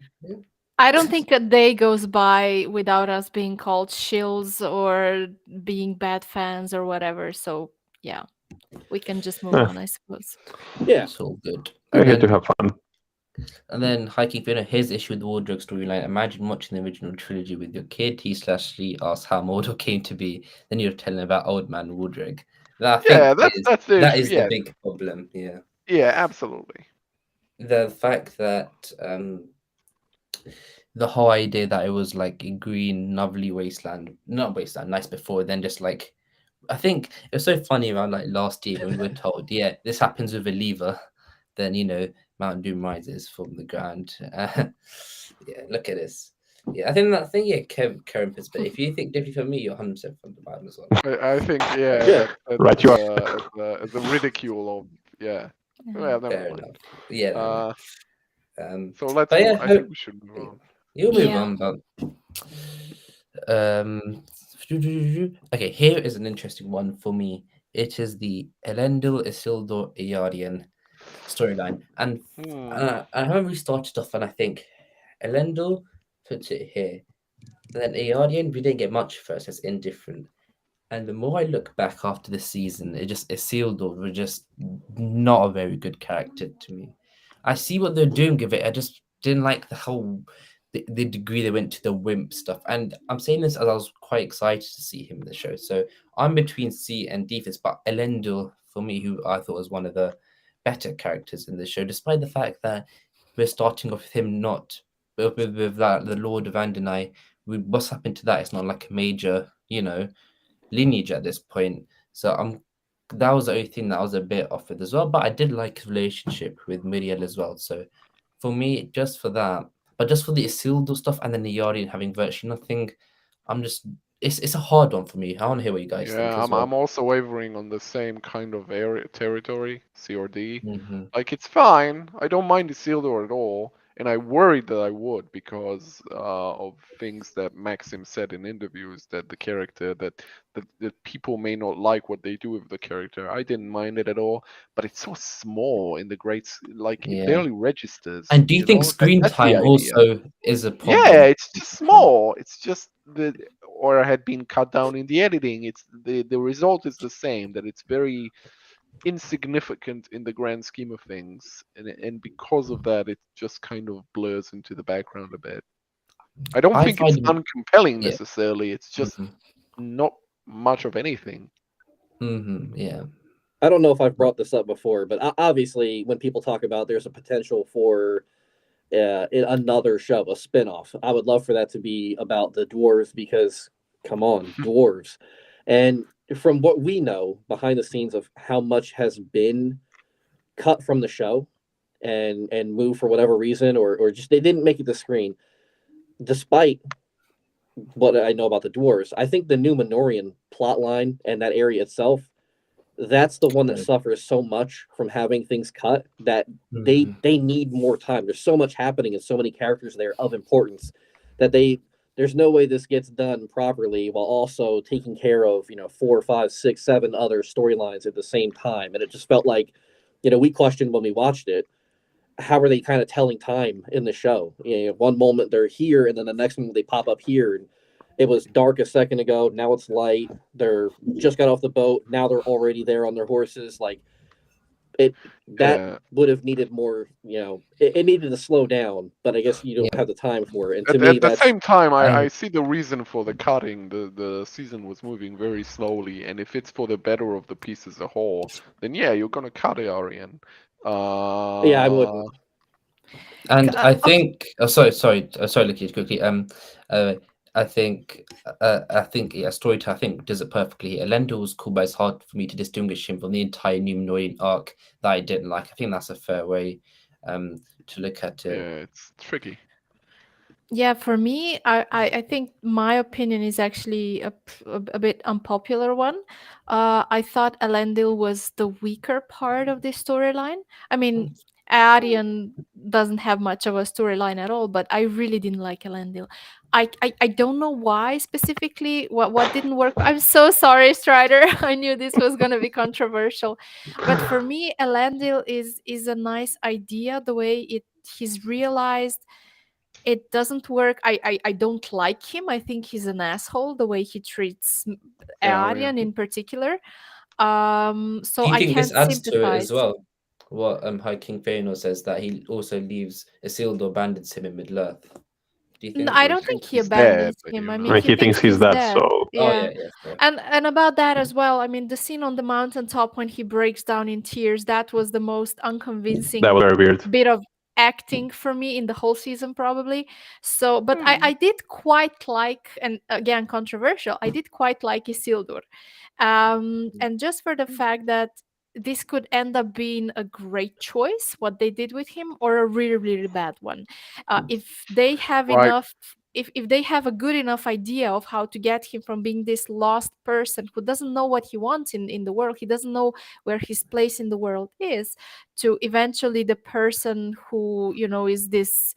I don't think a day goes by without us being called shills or being bad fans or whatever. So yeah, we can just move on, I suppose. Yeah, it's all good. We're And here to then, have fun. and then hiking Fiona, his issue with the Waldreg storyline. Imagine watching the original trilogy with your kid. He/she asks how Mordor came to be. Then you're telling about old man Waldreg. That I think Yeah, that's the that issue. is the Yeah. big problem. Yeah. Yeah, absolutely. The fact that the whole idea that it was like a green, lovely wasteland, not wasteland, nice before, then just like, I think it was so funny around like last year when we were told, yeah, this happens with a lever, then you know Mount Doom rises from the ground. Yeah, look at this. Yeah, I think that thing. Yeah, Karen perspective. If you think differently from me, you're 100% from the bottom as well. I think, yeah, Yeah. Right, you as a ridicule of, yeah. Well, never Fair mind. enough. Yeah. No, So let's but yeah, I think we should move on. you'll move Yeah. on, but okay, here is an interesting one for me. It is the Elendil Isildur Eärien storyline, and I remember we started off, and I think Elendil puts it here. Then Eärien, we didn't get much first. It's indifferent. And the more I look back after the season, Isildur was just not a very good character to me. I see what they're doing with it. I just didn't like the degree they went to the wimp stuff. And I'm saying this as I was quite excited to see him in the show. So I'm between C and D for this, but Elendil, for me, who I thought was one of the better characters in the show, despite the fact that we're starting off with him not with that the Lord of Andernai. What's happened to that? It's not like a major, lineage at this point. So that was the only thing that I was a bit off with as well. But I did like his relationship with Miriel as well. So for me, just for that, but just for the Isildur stuff and then the Yari having virtually nothing, it's a hard one for me. I want to hear what you guys think as well. I'm also wavering on the same kind of area territory, C or D. Mm-hmm. Like, it's fine. I don't mind Isildur at all, and I worried that I would because of things that Maxim said in interviews, that the character that people may not like what they do with the character. I didn't mind it at all, but it's so small in the it barely registers. And do you think screen That's the time idea. also is a problem? Yeah, it's just small. It's just or had been cut down in the editing. It's the result is the same, that it's very insignificant in the grand scheme of things, and because of that, it just kind of blurs into the background a bit. I don't think it's uncompelling necessarily. It's just not much of anything. Yeah. I don't know if I've brought this up before, but obviously, when people talk about there's a potential for another show, a spinoff, I would love for that to be about the dwarves because, come on, dwarves. And from what we know behind the scenes of how much has been cut from the show and moved for whatever reason, or just they didn't make it to screen, despite what I know about the dwarves, I think the Númenorian plot line and that area itself, that's the one that suffers so much from having things cut that they need more time. There's so much happening and so many characters there of importance that there's no way this gets done properly while also taking care of 4, 5, 6, 7 other storylines at the same time. And it just felt like we questioned when we watched it, how are they kind of telling time in the show? One moment they're here and then the next moment they pop up here, and it was dark a second ago. Now it's light. They're just got off the boat. Now they're already there on their horses. Like that would have needed more. It needed to slow down. But I guess you don't have the time for it. And to me, at the same time, I see the reason for the cutting. The season was moving very slowly, and if it's for the better of the piece as a whole, then yeah, you're gonna cut it, Arian. Yeah, I wouldn't. And I think, sorry, Lucky, quickly. I think Storyteller, I think, does it perfectly. Elendil was cool, but it's hard for me to distinguish him from the entire Númenorian arc that I didn't like. I think that's a fair way to look at it. Yeah, it's tricky. Yeah, for me, I think my opinion is actually a bit unpopular one. I thought Elendil was the weaker part of this storyline. I mean, Arian doesn't have much of a storyline at all, but I really didn't like Elendil. I don't know why specifically, what didn't work. I'm so sorry, Strider. I knew this was gonna be controversial. But for me, Elendil is a nice idea, the way he's realized it doesn't work. I don't like him. I think he's an asshole the way he treats Arian. Aryan in particular. Do So you I think this can't adds to it as sympathize. well? What High King Feanor says that he also leaves Isildur, abandons him in Middle Earth. Do you think? I Well, he don't think thinks he he's dead, abandons but him. I I mean, mean, he he thinks thinks he's he's dead, dead. so Oh Yeah. yeah, sorry. And about that as well, I mean, the scene on the mountaintop when he breaks down in tears, that was the most that unconvincing was very weird. bit of acting for me in the whole season, probably. So, but Hmm. I did quite like, and again, controversial, I did quite like Isildur. And just for the fact that this could end up being a great choice, what they did with him, or a really, really bad one. If they have Right. enough, if they have a good enough idea of how to get him from being this lost person who doesn't know what he wants in the world, he doesn't know where his place in the world is, to eventually the person who, is this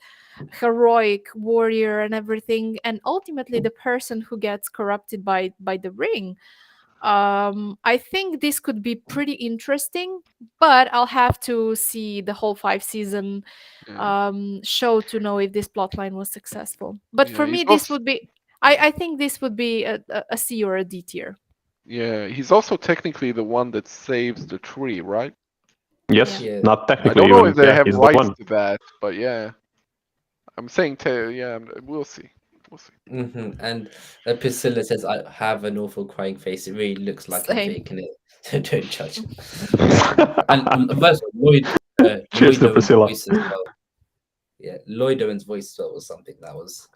heroic warrior and everything, and ultimately the person who gets corrupted by the ring. I think this could be pretty interesting, but I'll have to see the whole 5 season Yeah. show to know if this plotline was successful. But Yeah. for He's me, this also would be, I think this would be a C or a D tier. yeah. He's also technically the one that saves the tree, right? Yes, Yeah. not I technically don't know even. if they Yeah, have he's the rights one. to that, but yeah. I'm saying yeah. We'll see. We'll see. And Priscilla says, "I have an awful crying face. It really looks like I'm Same. faking it. So don't judge." And first of all, Cheers Lloyd to Owen's Priscilla. voice as well. Yeah, Lloyd Owen's voice as well was something that was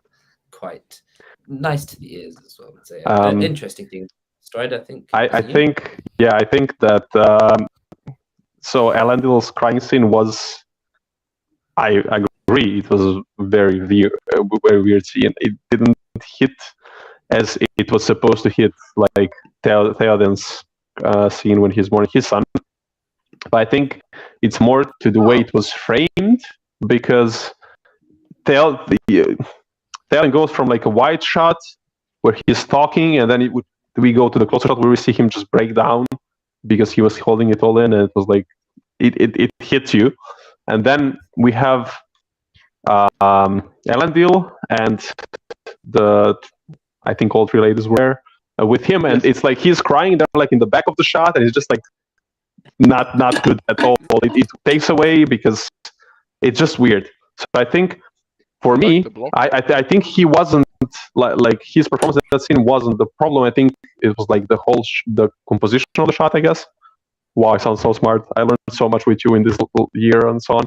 quite nice to the ears as well. So yeah, interesting thing. Strider, I think. I think that so Elendil's crying scene was, I agree, it was very weird scene. It didn't hit as it was supposed to hit, like Theoden's scene when he's mourning his son. But I think it's more to the way it was framed, because Theoden goes from like a wide shot where he's talking, and then we go to the closer shot where we see him just break down because he was holding it all in, and it was like it hits you. And then we have Elendil and I think all three ladies were with him, and it's like he's crying. They're like in the back of the shot, and it's just like not good at all. It takes away because it's just weird. So I think for me, I think he wasn't like his performance in that scene wasn't the problem. I think it was like the whole the composition of the shot, I guess. Wow, I sound so smart. I learned so much with you in this year and so on.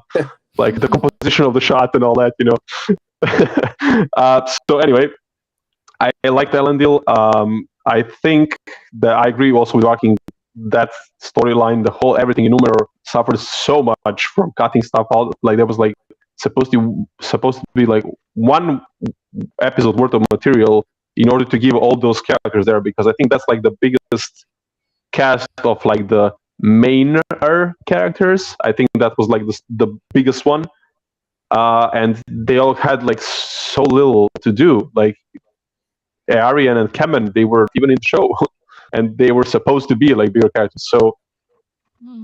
Like the composition of the shot and all that, So anyway, I like Elendil. I think that I agree also with Arking that storyline, the whole everything in Númenor suffered so much from cutting stuff out. Like there was like supposed to be like one episode worth of material in order to give all those characters there, because I think that's like the biggest cast of like the mainer characters. I think that was like the biggest one, and they all had like so little to do. Like Arian and Kemen, they were even in the show, and they were supposed to be like bigger characters. So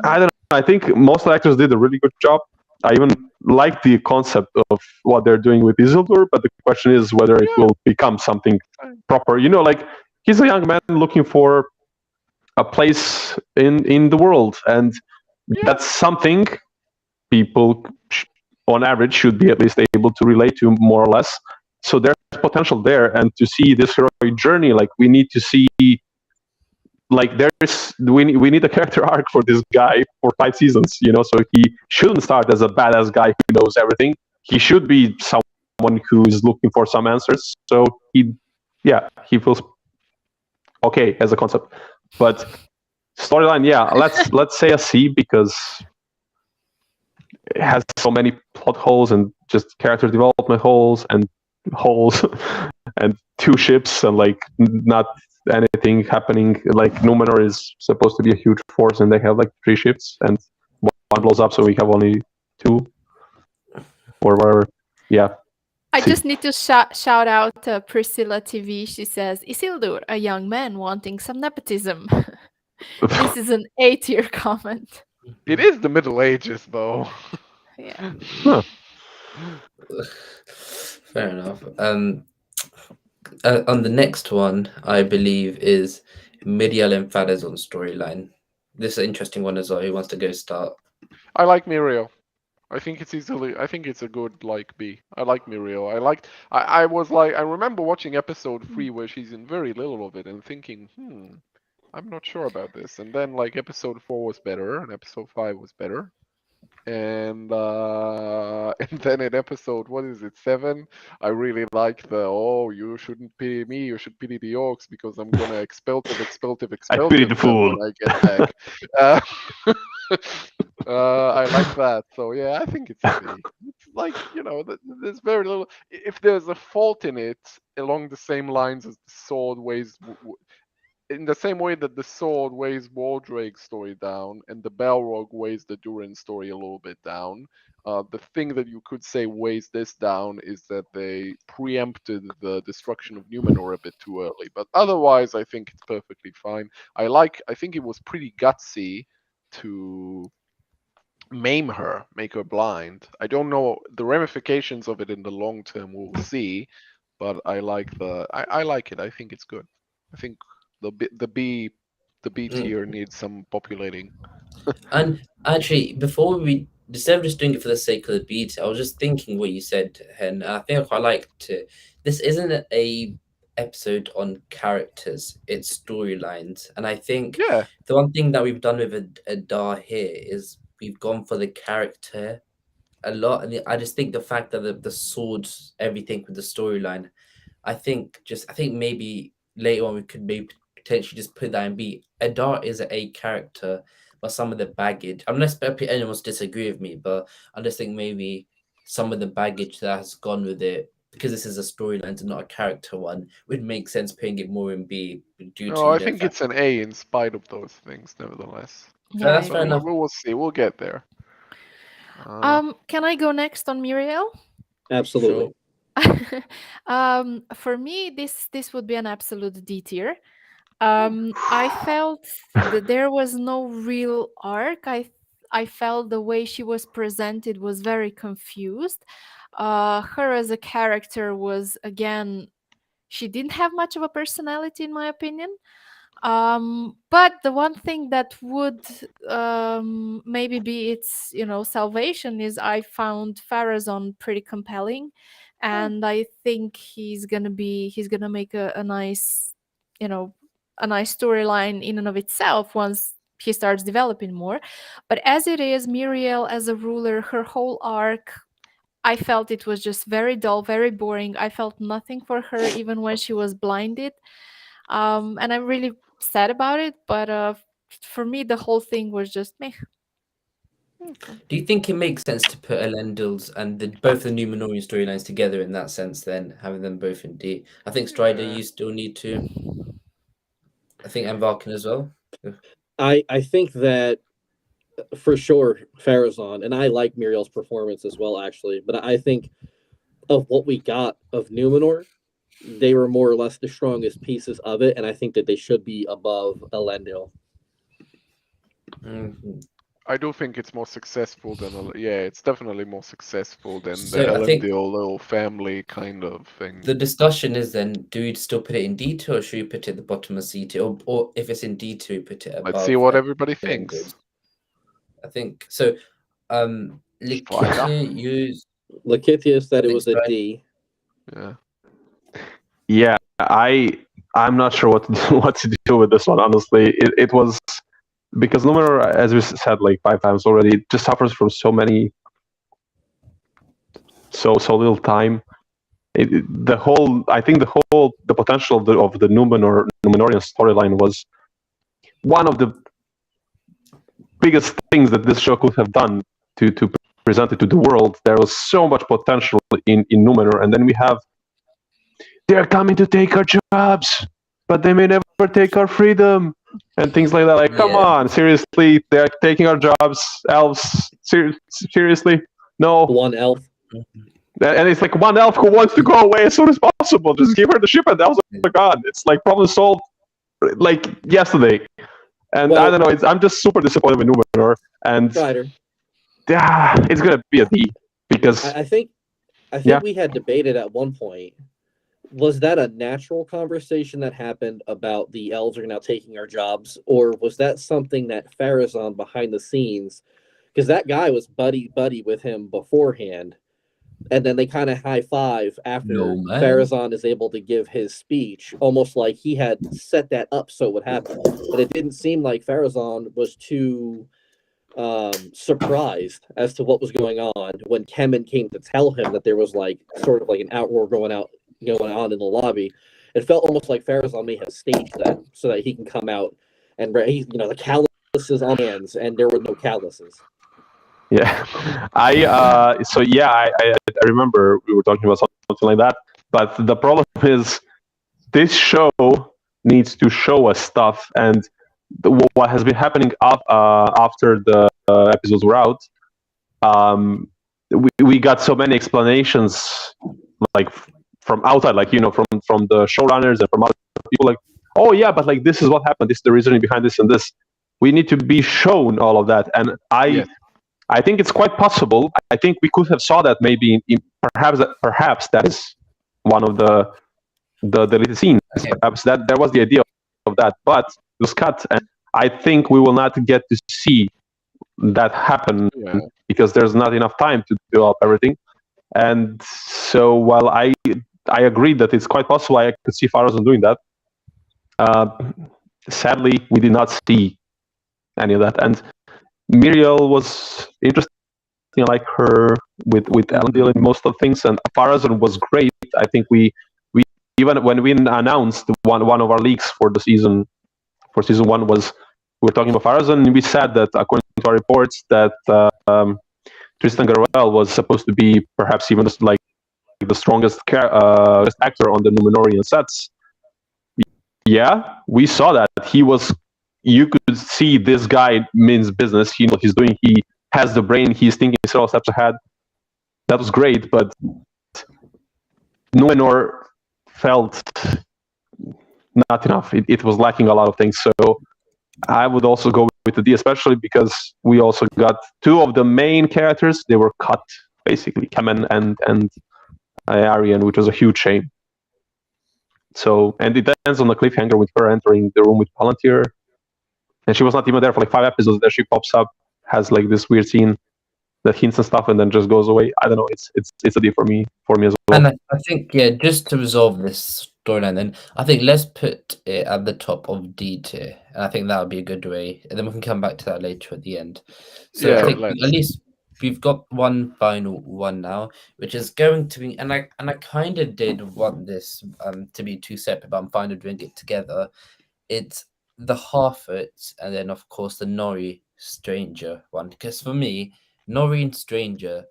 I don't know. I think most actors did a really good job. I even like the concept of what they're doing with Isildur, but the question is whether it will become something proper. Like he's a young man looking for a place in the world, and that's something people on average should be at least able to relate to more or less. So there's potential there, and to see this heroic journey, like we need to see, like we need a character arc for this guy for 5 seasons, so he shouldn't start as a badass guy who knows everything. He should be someone who is looking for some answers. So he feels okay as a concept, but storyline, let's say a C, because it has so many plot holes and just character development holes, and holes and 2 ships and like not anything happening. Like Númenor is supposed to be a huge force, and they have like 3 ships, and one blows up, so we have only 2 or whatever. Yeah. I just need to shout out Priscilla TV. She says, Isildur, a young man wanting some nepotism. This is an A-tier comment. It is the Middle Ages, though. Yeah. Huh. Fair enough. On the next one, I believe, is Miriel and Farazon storyline. This is an interesting one as well. Who wants to go start? I like Miriel. I think it's a good like B. I like Miriel. I remember watching episode 3 where she's in very little of it and thinking, I'm not sure about this. And then like episode 4 was better and episode 5 was better. And and then in episode 7, I really like you shouldn't pity me, you should pity the orcs because I'm gonna expel them I pity the fool. when I get back. I like that. So yeah, I think it's a B. It's like, there's very little. If there's a fault in it, along the same lines as the sword weighs, in the same way that the sword weighs Waldreg's story down, and the Balrog weighs the Durin story a little bit down. The thing that you could say weighs this down is that they preempted the destruction of Númenor a bit too early. But otherwise, I think it's perfectly fine. I think it was pretty gutsy to maim her, make her blind. I don't know the ramifications of it in the long term. We'll see, but I like I like it. I think it's good. I think the B tier needs some populating. And actually, instead of just doing it for the sake of the beat, I was just thinking what you said, Hen. I think I quite liked it. This isn't a episode on characters, it's storylines. And I think the one thing that we've done with Adar here is we've gone for the character a lot. And I just think the fact that the swords, everything with the storyline, I think maybe later on we could maybe potentially just put that in B. Adar is a character, but some of the baggage, unless anyone wants to disagree with me, but I just think maybe some of the baggage that has gone with it, because this is a storyline and not a character one, would make sense putting it more in B. I think it's an A in spite of those things, nevertheless. Yeah, that's fair enough. We'll see. We'll get there. Can I go next on Miriel? Absolutely. Sure. For me, this would be an absolute D tier. I felt that there was no real arc. I felt the way she was presented was very confused. Her as a character was, again, she didn't have much of a personality, in my opinion. But the one thing that would maybe be its salvation is I found Farazon pretty compelling, and I think he's gonna make a nice a nice storyline in and of itself once he starts developing more. But as it is, Miriel as a ruler, her whole arc, I felt it was just very dull, very boring. I felt nothing for her even when she was blinded. And I'm really sad about it, but for me the whole thing was just meh. Do you think it makes sense to put Elendil's and both the Númenorian storylines together in that sense, then having them both in D? I think Strider, you still need to. I think and Valken as well. I think that for sure Farazon, and I like Muriel's performance as well, actually, but I think of what we got of Númenor, they were more or less the strongest pieces of it, and I think that they should be above Elendil. Mm-hmm. I do think it's more successful than it's definitely more successful than the Elendil little family kind of thing. The discussion is then: do we still put it in D2, or should we put it at the bottom of C2, or if it's in D2, put it above? Let's see what everybody thinks. I think so. Lakitia said it was a D. Yeah, I'm not sure what to do with this one. Honestly, it was because Númenor, as we said like 5 times already, just suffers from so little time. I think the potential of the Númenorian storyline was one of the biggest things that this show could have done to present it to the world. There was so much potential in Númenor, and then we have they're coming to take our jobs, but they may never take our freedom, and things like that. Like, come on, seriously, they're taking our jobs, elves. Seriously, no. One elf. And it's like one elf who wants to go away as soon as possible. Just give her the ship, and the elves are gone. It's like problem solved, like yesterday. And I don't know. I'm just super disappointed with Númenor, and it's gonna be a D because I think we had debated at one point. Was that a natural conversation that happened about the elves are now taking our jobs, or was that something that Pharazôn behind the scenes? Because that guy was buddy with him beforehand, and then they kind of high five after Pharazôn is able to give his speech, almost like he had set that up so it would happen. But it didn't seem like Pharazôn was too surprised as to what was going on when Kemen came to tell him that there was like sort of like an outroar going on in the lobby. It felt almost like Pharazôn may have staged that so that he can come out and the calluses on hands, and there were no calluses. Yeah, I remember we were talking about something like that. But the problem is, this show needs to show us stuff, and what has been happening after the episodes were out. We got so many explanations, like from outside, like from the showrunners and from other people, like, oh yeah, but like this is what happened. This is the reasoning behind this and this. We need to be shown all of that, and I think it's quite possible. I think we could have saw that maybe perhaps that is one of the deleted scenes. Okay. Perhaps that was the idea of that, but it was cut, and I think we will not get to see that happen because there's not enough time to develop everything. And so while I agree that it's quite possible, I could see Pharazôn doing that. Sadly, we did not see any of that, and Miriel was interesting. I like her with Elendil in most of things, and Pharazôn was great. I think we even when we announced one of our leaks for season 1 was we were talking about Pharazôn, and we said that according to our reports that Tristan Garwell was supposed to be perhaps even the strongest actor on the Númenorian sets. Yeah, we saw that he was. You could see this guy means business. He knows what he's doing. He has the brain. He's thinking several steps ahead. That was great, but Númenor felt not enough. It was lacking a lot of things. So I would also go with the D, especially because we also got two of the main characters. They were cut, basically, Kemen and Aryan, which was a huge shame. So, and it ends on a cliffhanger with her entering the room with Palantir. And she was not even there for like 5 episodes. There she pops up, has like this weird scene that hints and stuff, and then just goes away. I don't know. It's a D for me as well. And I think just to resolve this storyline, then I think let's put it at the top of D tier, and I think that would be a good way. And then we can come back to that later at the end. So I think at least we've got one final one now, which is going to be, and I kind of did want this to be 2 separate, but I'm fine with doing it together. It's the Harfoots, and then of course the Nori Stranger one, because for me, Nori and Stranger,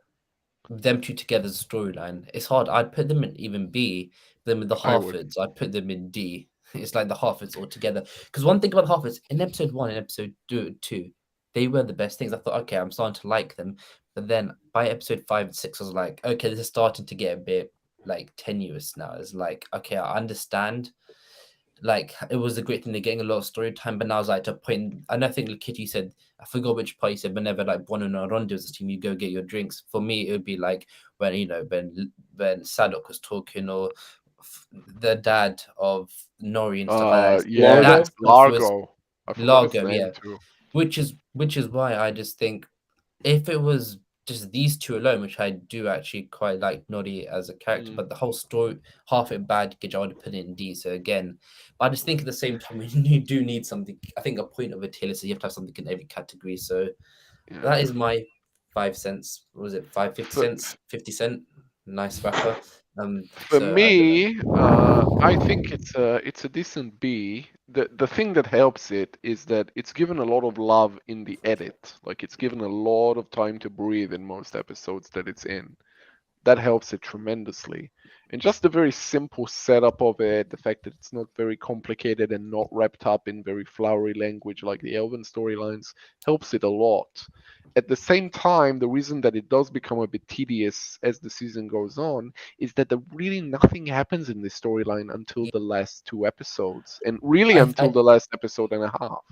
them two together as a storyline, it's hard. I'd put them in even B. Then with the Harfoots, I'd put them in D. It's like the Harfoots all together. Because one thing about Harfoots, in episode 1 and episode 2, they were the best things. I thought, okay, I'm starting to like them. But then by episode 5 and 6, I was like, okay, this is starting to get a bit like tenuous now. It's like, okay, I understand. Like, it was a great thing, they're getting a lot of story time, but now it's like to a point. And I think Kitty said, I forgot which part he said, whenever like Bono and Arondi was the team, you go get your drinks. For me, it would be like when when Sadok was talking, or the dad of Nori and stuff like that. Yeah, Largo, yeah. Too. Which is why I just think if it was just these two alone, which I do actually quite like Nori as a character, but the whole story, half it bad, I would put it in D. So again, I just think at the same time, you do need something. I think a point of a tier list is you have to have something in every category. So that is my 5 cents. What was it? 50 cents? 50 cent? Nice wrapper. For me, I think it's a decent B. The thing that helps it is that it's given a lot of love in the edit. Like, it's given a lot of time to breathe in most episodes that it's in. That helps it tremendously. And just the very simple setup of it, the fact that it's not very complicated and not wrapped up in very flowery language like the Elven storylines, helps it a lot. At the same time, the reason that it does become a bit tedious as the season goes on is that really nothing happens in this storyline until the last 2 episodes, and really until the last episode and a half.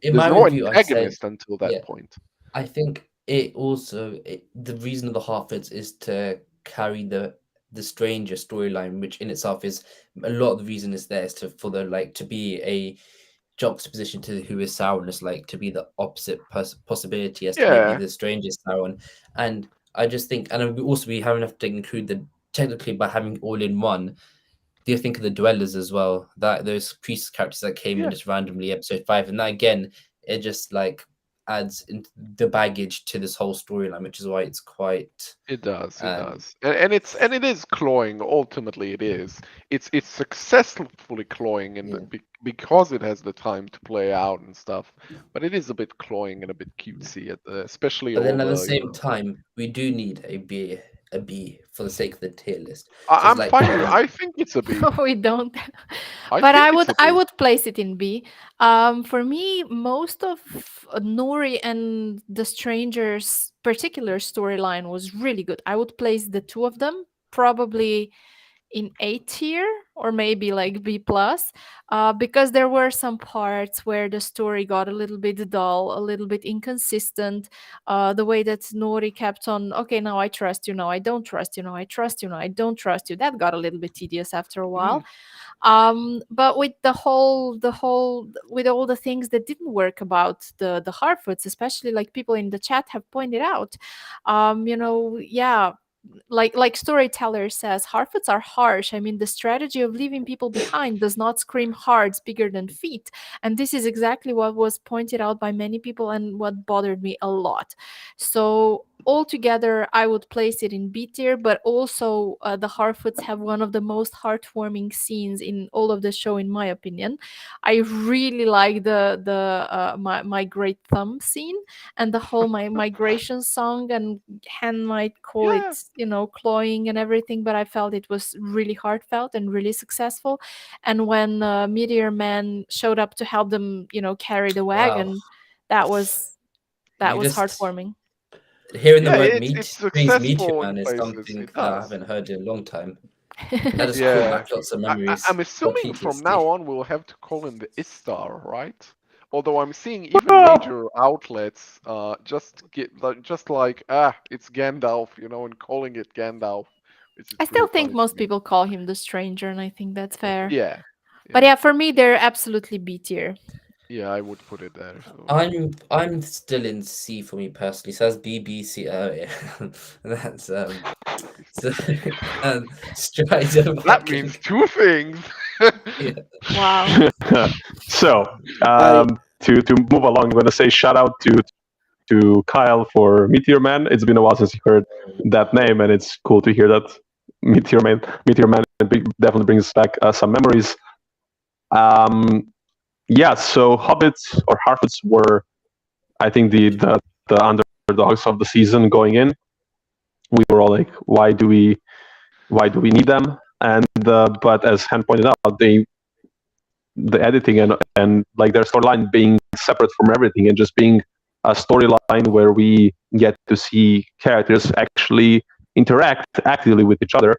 In There's my no review, I'd say, antagonist until that yeah. point. I think it also the reason of the Harfoots is to carry the Stranger storyline, which in itself is a lot of the reason is there is to be a juxtaposition to who is Sauron, is like to be the opposite possibility as to maybe the Stranger Sauron. And I just think, and we have to include the technically by having all in one. Do you think of the Dwellers as well? That those priest characters that came in just randomly episode 5, and that again, it just like adds into the baggage to this whole storyline, which is why it's quite. It does, and it is cloying. Ultimately, it is. It's successfully cloying, because it has the time to play out and stuff. But it is a bit cloying and a bit cutesy, especially. But then at the same time, we do need a B for the sake of the tier list. I'm fine. I think it's a B. No, we don't. But I would place it in B. For me, most of Nori and The Stranger's particular storyline was really good. I would place the two of them probably in A tier or maybe like B plus, because there were some parts where the story got a little bit dull, a little bit inconsistent. The way that Nori kept on, okay, now I trust you, now I don't trust you, now I trust you, now I don't trust you. That got a little bit tedious after a while. But with with all the things that didn't work about the Harfoots, especially like people in the chat have pointed out, like storyteller says, Harfoots are harsh. I mean, the strategy of leaving people behind does not scream hearts bigger than feet, and this is exactly what was pointed out by many people and what bothered me a lot. So altogether, I would place it in B tier, but also the Harfoots have one of the most heartwarming scenes in all of the show, in my opinion. I really like my great thumb scene and the whole migration song, and Han might call it, cloying and everything, but I felt it was really heartfelt and really successful. And when Meteor Man showed up to help them, carry the wagon, that was heartwarming. Hearing the word Meteor Man is something I haven't heard in a long time. That just brought back lots of memories. I'm assuming from now on we'll have to call him the Istar, right? Although I'm seeing even major outlets just like it's Gandalf, and calling it Gandalf. I still think most people call him the Stranger, and I think that's fair. Yeah. But yeah, for me, they're absolutely B tier. Yeah, I would put it there. So. I'm still in C for me personally. So that's BBC. That's Strider. That means two things. Wow. So to move along, I'm gonna say shout out to Kyle for Meteor Man. It's been a while since you heard that name, and it's cool to hear that Meteor Man definitely brings back some memories. Yeah, so Hobbits or Harfoots were, I think, the underdogs of the season going in. We were all like, why do we need them? And but as Han pointed out, the editing and like their storyline being separate from everything and just being a storyline where we get to see characters actually interact actively with each other.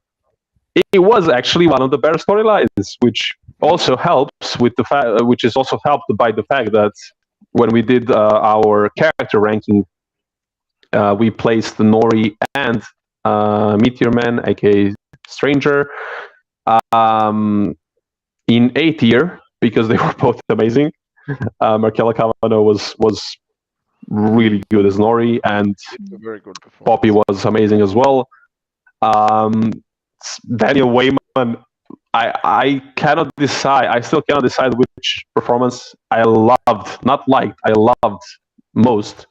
It was actually one of the better storylines, which also helps with the fact, which is also helped by the fact that when we did our character ranking, we placed Nori and Meteor Man, aka Stranger, in A tier because they were both amazing. Markella Cavano was really good as Nori, and it's a very good performance. Poppy was amazing as well. Daniel Wayman, I cannot decide. I still cannot decide which performance I loved, not liked. I loved most,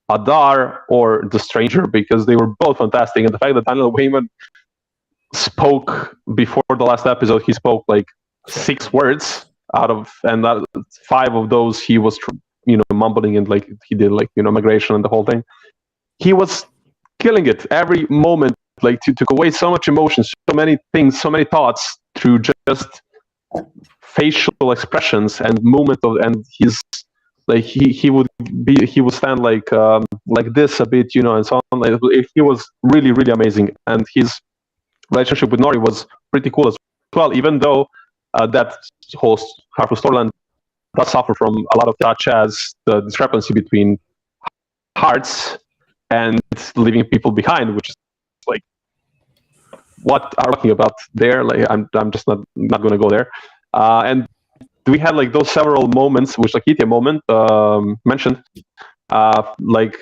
Adar or The Stranger, because they were both fantastic. And the fact that Daniel Wayman spoke before the last episode, he spoke like 6 words and 5 of those he was, mumbling, and like he did, like, migration and the whole thing. He was killing it every moment like took away so much emotion, so many things, so many thoughts through just facial expressions and movement of, and his like he would stand like this a bit, and so on. Like, he was really really amazing, and his relationship with Nori was pretty cool as well. Even though that whole Harford storyline does suffer from a lot of such as the discrepancy between hearts and leaving people behind, which is like, what are we talking about there? Like, I'm just not going to go there. And we had like those several moments, which like Ithia moment mentioned, like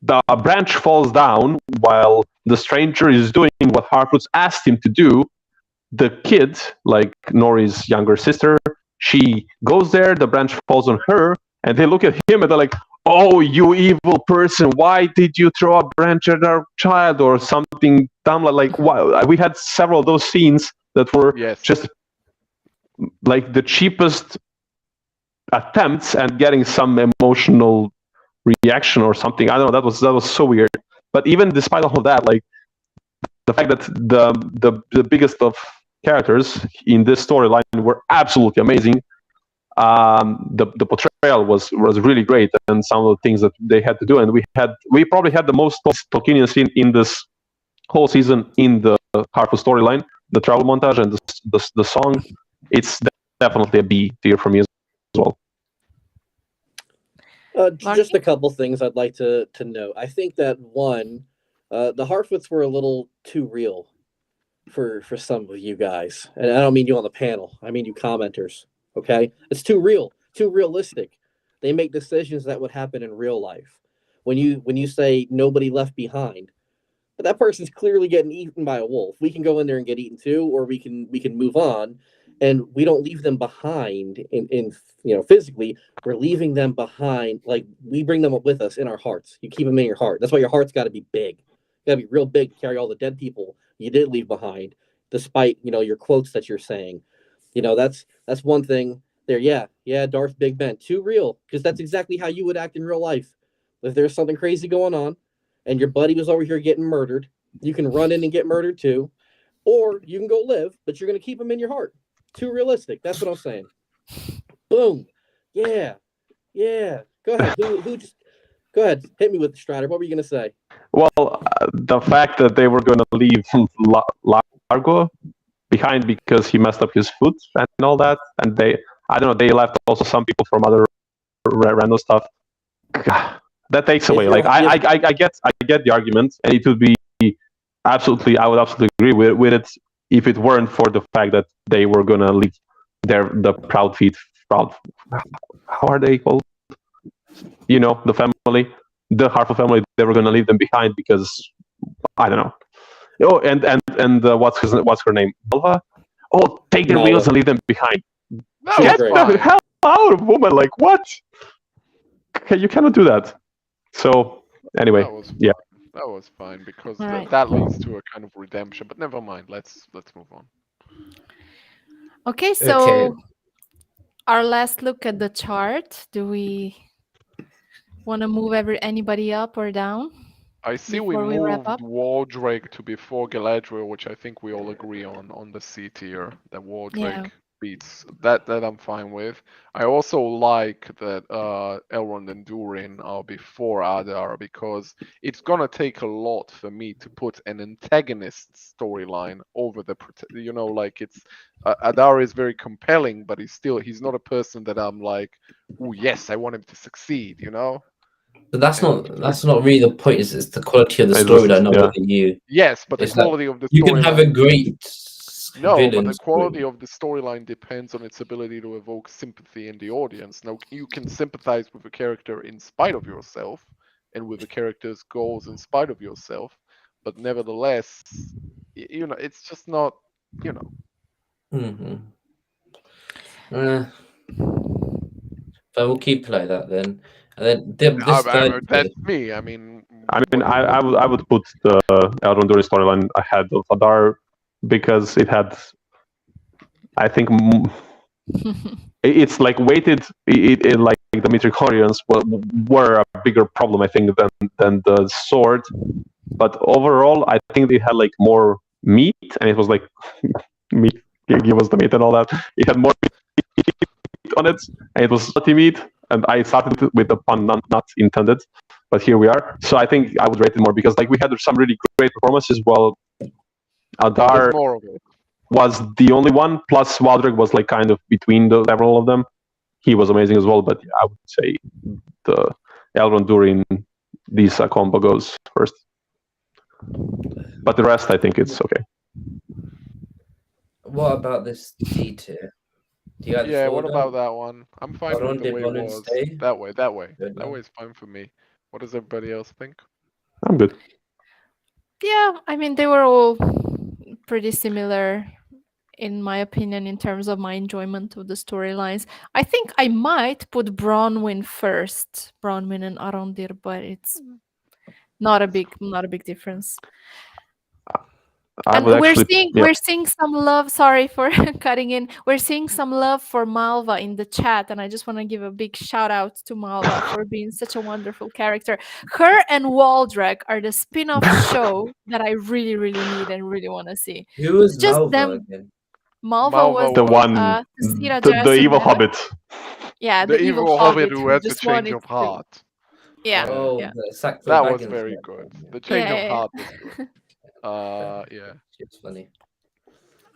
the branch falls down while the stranger is doing what Harford's asked him to do. The kid, like Nori's younger sister, she goes there, the branch falls on her, and they look at him and they're like, "Oh, you evil person, why did you throw a branch at our child?" or something dumb like why? We had several of those scenes that were just like the cheapest attempts at getting some emotional reaction or something. I don't know, that was so weird. But even despite all of that, like the fact that the biggest of characters in this storyline were absolutely amazing. The portrayal was really great, and some of the things that they had to do, and we probably had the most Tolkienian scene in this whole season in the Harford storyline, the travel montage and the song. It's definitely a B tier for me as well. Just a couple things I'd like to note. I think that one, the Harfoots were a little too real for some of you guys, and I don't mean you on the panel. I mean you commenters. Okay, it's too real, too realistic. They make decisions that would happen in real life. When you say nobody left behind, but that person's clearly getting eaten by a wolf. We can go in there and get eaten too, or we can move on, and we don't leave them behind in physically. We're leaving them behind, like we bring them up with us in our hearts. You keep them in your heart. That's why your heart's got to be big. Got to be real big to carry all the dead people you did leave behind, despite your quotes that you're saying. That's one thing there. Yeah, Darth Big Ben, too real, because that's exactly how you would act in real life. If there's something crazy going on and your buddy was over here getting murdered, you can run in and get murdered too, or you can go live, but you're going to keep them in your heart. Too realistic. That's what I'm saying. Boom. Yeah. Go ahead. Who just go ahead. Hit me with the Strider. What were you going to say? Well, the fact that they were going to leave Largo behind because he messed up his foot and all that, and they left also some people from other random stuff. That takes away. Like I get the argument, and it would be absolutely, I would absolutely agree with it if it weren't for the fact that they were gonna leave the Proud. How are they called? The family, the Harford family. They were gonna leave them behind because I don't know. Oh, and what's her name? Malva? Oh, take their wheels and leave them behind. Get the hell out, woman! Like what? Okay, you cannot do that. So anyway, that was fine because that leads to a kind of redemption. But never mind. Let's move on. Okay, so our last look at the chart. Do we want to move anybody up or down? I see we moved Waldreg to before Galadriel, which I think we all agree on the C tier. That Waldreg beats that I'm fine with. I also like that Elrond and Durin are before Adar, because it's gonna take a lot for me to put an antagonist storyline over the it's Adar is very compelling, but he's not a person that I'm like, oh yes, I want him to succeed, But that's not really the point. It's the quality of the storyline, not whether you. Yes, but the quality of the storyline. You can have a great. No, but the quality of the storyline depends on its ability to evoke sympathy in the audience. Now, you can sympathize with a character in spite of yourself, and with the character's goals in spite of yourself, but nevertheless, it's just not, Mm-hmm. But we'll keep it like that then. And then that's me. I mean, I would put the Elrond Durin storyline ahead of Adar because it had, I think, it's like weighted. It like the midichlorians were a bigger problem, I think, than the sword. But overall, I think they had like more meat, and it was like meat. Give us the meat and all that. It had more meat on it, and it was salty meat. And I started with the pun not intended, but here we are. So I think I would rate it more because like we had some really great performances. While Adar There's more of it. was the only one, plus Waldreg was like kind of between the several of them. He was amazing as well, but I would say the Elrond during these combo goes first. But the rest, I think it's okay. What about this D tier? Do you like the Yeah, floor what down? about that one? I'm fine with Elrond the did way it run and was. stay. That way. Good That enough. way is fine for me. What does everybody else think? I'm good. Yeah, I mean, they were all pretty similar, in my opinion, in terms of my enjoyment of the storylines. I think I might put Bronwyn first, Bronwyn and Arondir, but it's not a big difference. I And would we're actually, seeing yeah. we're seeing some love. Sorry for cutting in. We're seeing some love for Malva in the chat, and I just want to give a big shout out to Malva for being such a wonderful character. Her and Waldreg are the spin-off show that I really, really need and really want to see. Who was Just Malva them. again? Malva was The was one, Sira the evil Jacinda. hobbit. Yeah, the evil hobbit who who had the just change wanted of to. heart. Yeah, Oh, yeah, the Sackville That was Baggins very one. good. The yeah, change of yeah, yeah. heart was good. Yeah. She was funny.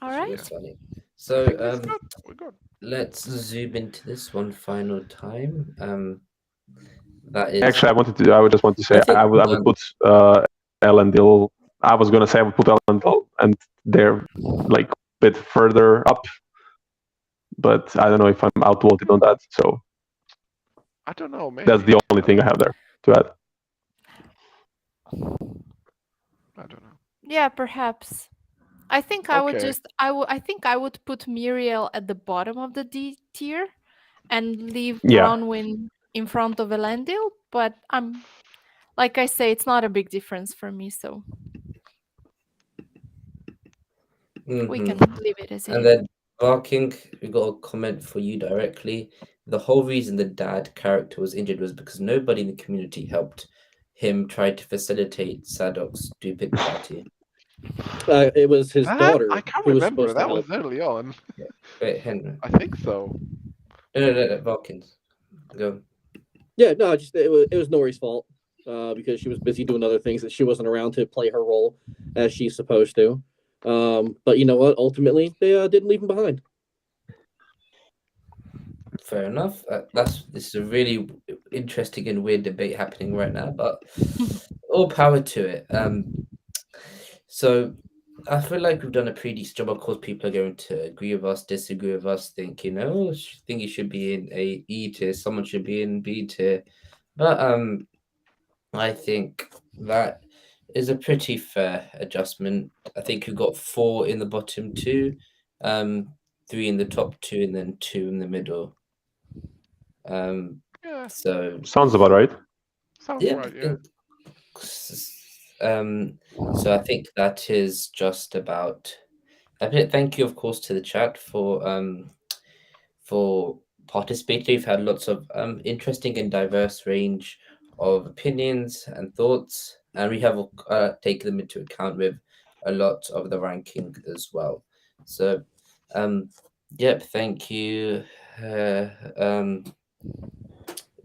All She right. was funny. I So think that's good. We're good. let's zoom into this one final time. That is Actually, I would just want to say, think I would done. put Elendil. I was gonna say I would put Elendil, and they're like a bit further up, but I don't know if I'm outvoted on that. So I don't know, maybe. that's the only thing I have there to add. I don't know. Yeah, perhaps. I think I would Okay. just I think I would put Muriel at the bottom of the D tier and leave Yeah. Bronwyn in front of Elendil, but I'm like I say, it's not a big difference for me, so we can leave it as it And is. then Barking, we got a comment for you directly. The whole reason the dad character was injured was because nobody in the community helped him try to facilitate Sadok's stupid party. It was his That? daughter I can't who was remember. supposed to That help. was early on. Wait, Henry. I think so. No, Barkins. Go. Yeah, no, just it was Nori's fault because she was busy doing other things that she wasn't around to play her role as she's supposed to. But you know what? Ultimately, they didn't leave him behind. Fair enough. This is a really interesting and weird debate happening right now, but all power to it. So I feel like we've done a pretty decent job. Of course, people are going to agree with us, disagree with us, think think you should be in a E tier, someone should be in B tier, but I think that is a pretty fair adjustment. I think we've got 4 in the bottom 2, 3 in the top 2, and then 2 in the middle. Yeah. So Sounds about right. Sounds yeah, right, yeah. So I think that is just about. Thank you, of course, to the chat for participating. We've had lots of interesting and diverse range of opinions and thoughts, and we have taken them into account with a lot of the ranking as well. So, yep, thank you.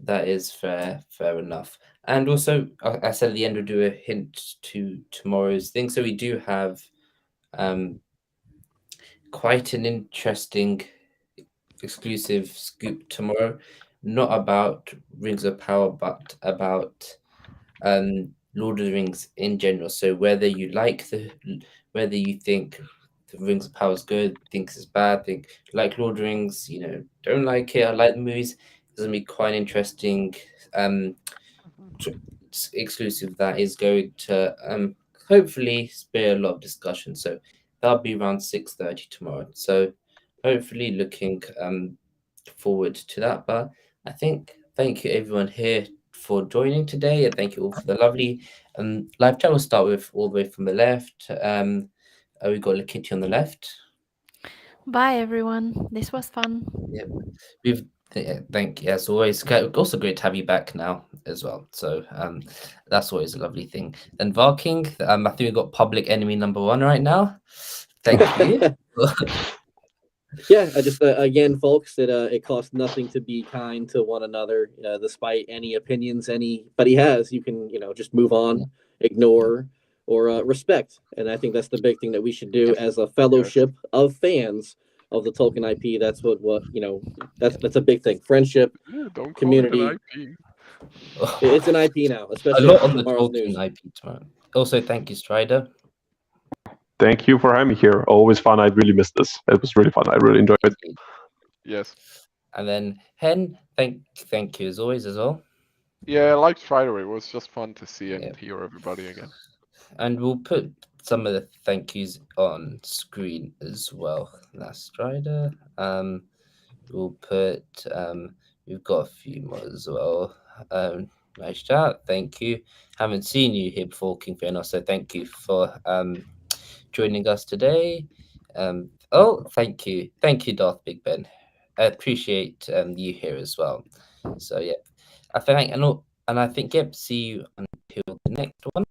That is fair enough. And also, I said at the end we'll do a hint to tomorrow's thing. So we do have quite an interesting exclusive scoop tomorrow, not about Rings of Power, but about Lord of the Rings in general. So whether you whether you think the Rings of Power is good, thinks it's bad, like Lord of the Rings, don't like it, I like the movies. It's gonna be quite interesting exclusive that is going to hopefully spare a lot of discussion. So that'll be around 6:30 tomorrow. So hopefully looking forward to that. But I think thank you everyone here for joining today, and thank you all for the lovely live chat. We'll start with all the way from the left. We got Lakitty on the left. Bye everyone. This was fun. Yep. We've Yeah, thank you. As always, also great to have you back now as well. So that's always a lovely thing. And Varking, I think we've got public enemy number 1 right now. Thank you. Yeah, I just again, folks, it costs nothing to be kind to one another, despite any opinions anybody has. You can just move on, ignore, or respect, and I think that's the big thing that we should do as a fellowship of fans of the Tolkien IP. That's what that's a big thing. Friendship, Don't community. call it an IP. It's an IP now, A especially lot after on the tomorrow's Tolkien news. IP tomorrow. Also, thank you, Strider. Thank you for having me here. Always fun. I really missed this. It was really fun. I really enjoyed it. Yes. And then Hen, thank you as always as well. Yeah, I liked Strider. It was just fun to see and Yeah. hear everybody again. And we'll put some of the thank yous on screen as well. That's Strider. We'll put we've got a few more as well. Nice chat. Thank you. Haven't seen you here before, King Fiona, so thank you for joining us today. Thank you. Thank you, Darth Big Ben. I appreciate you here as well. So yeah. I think yep, see you until the next one.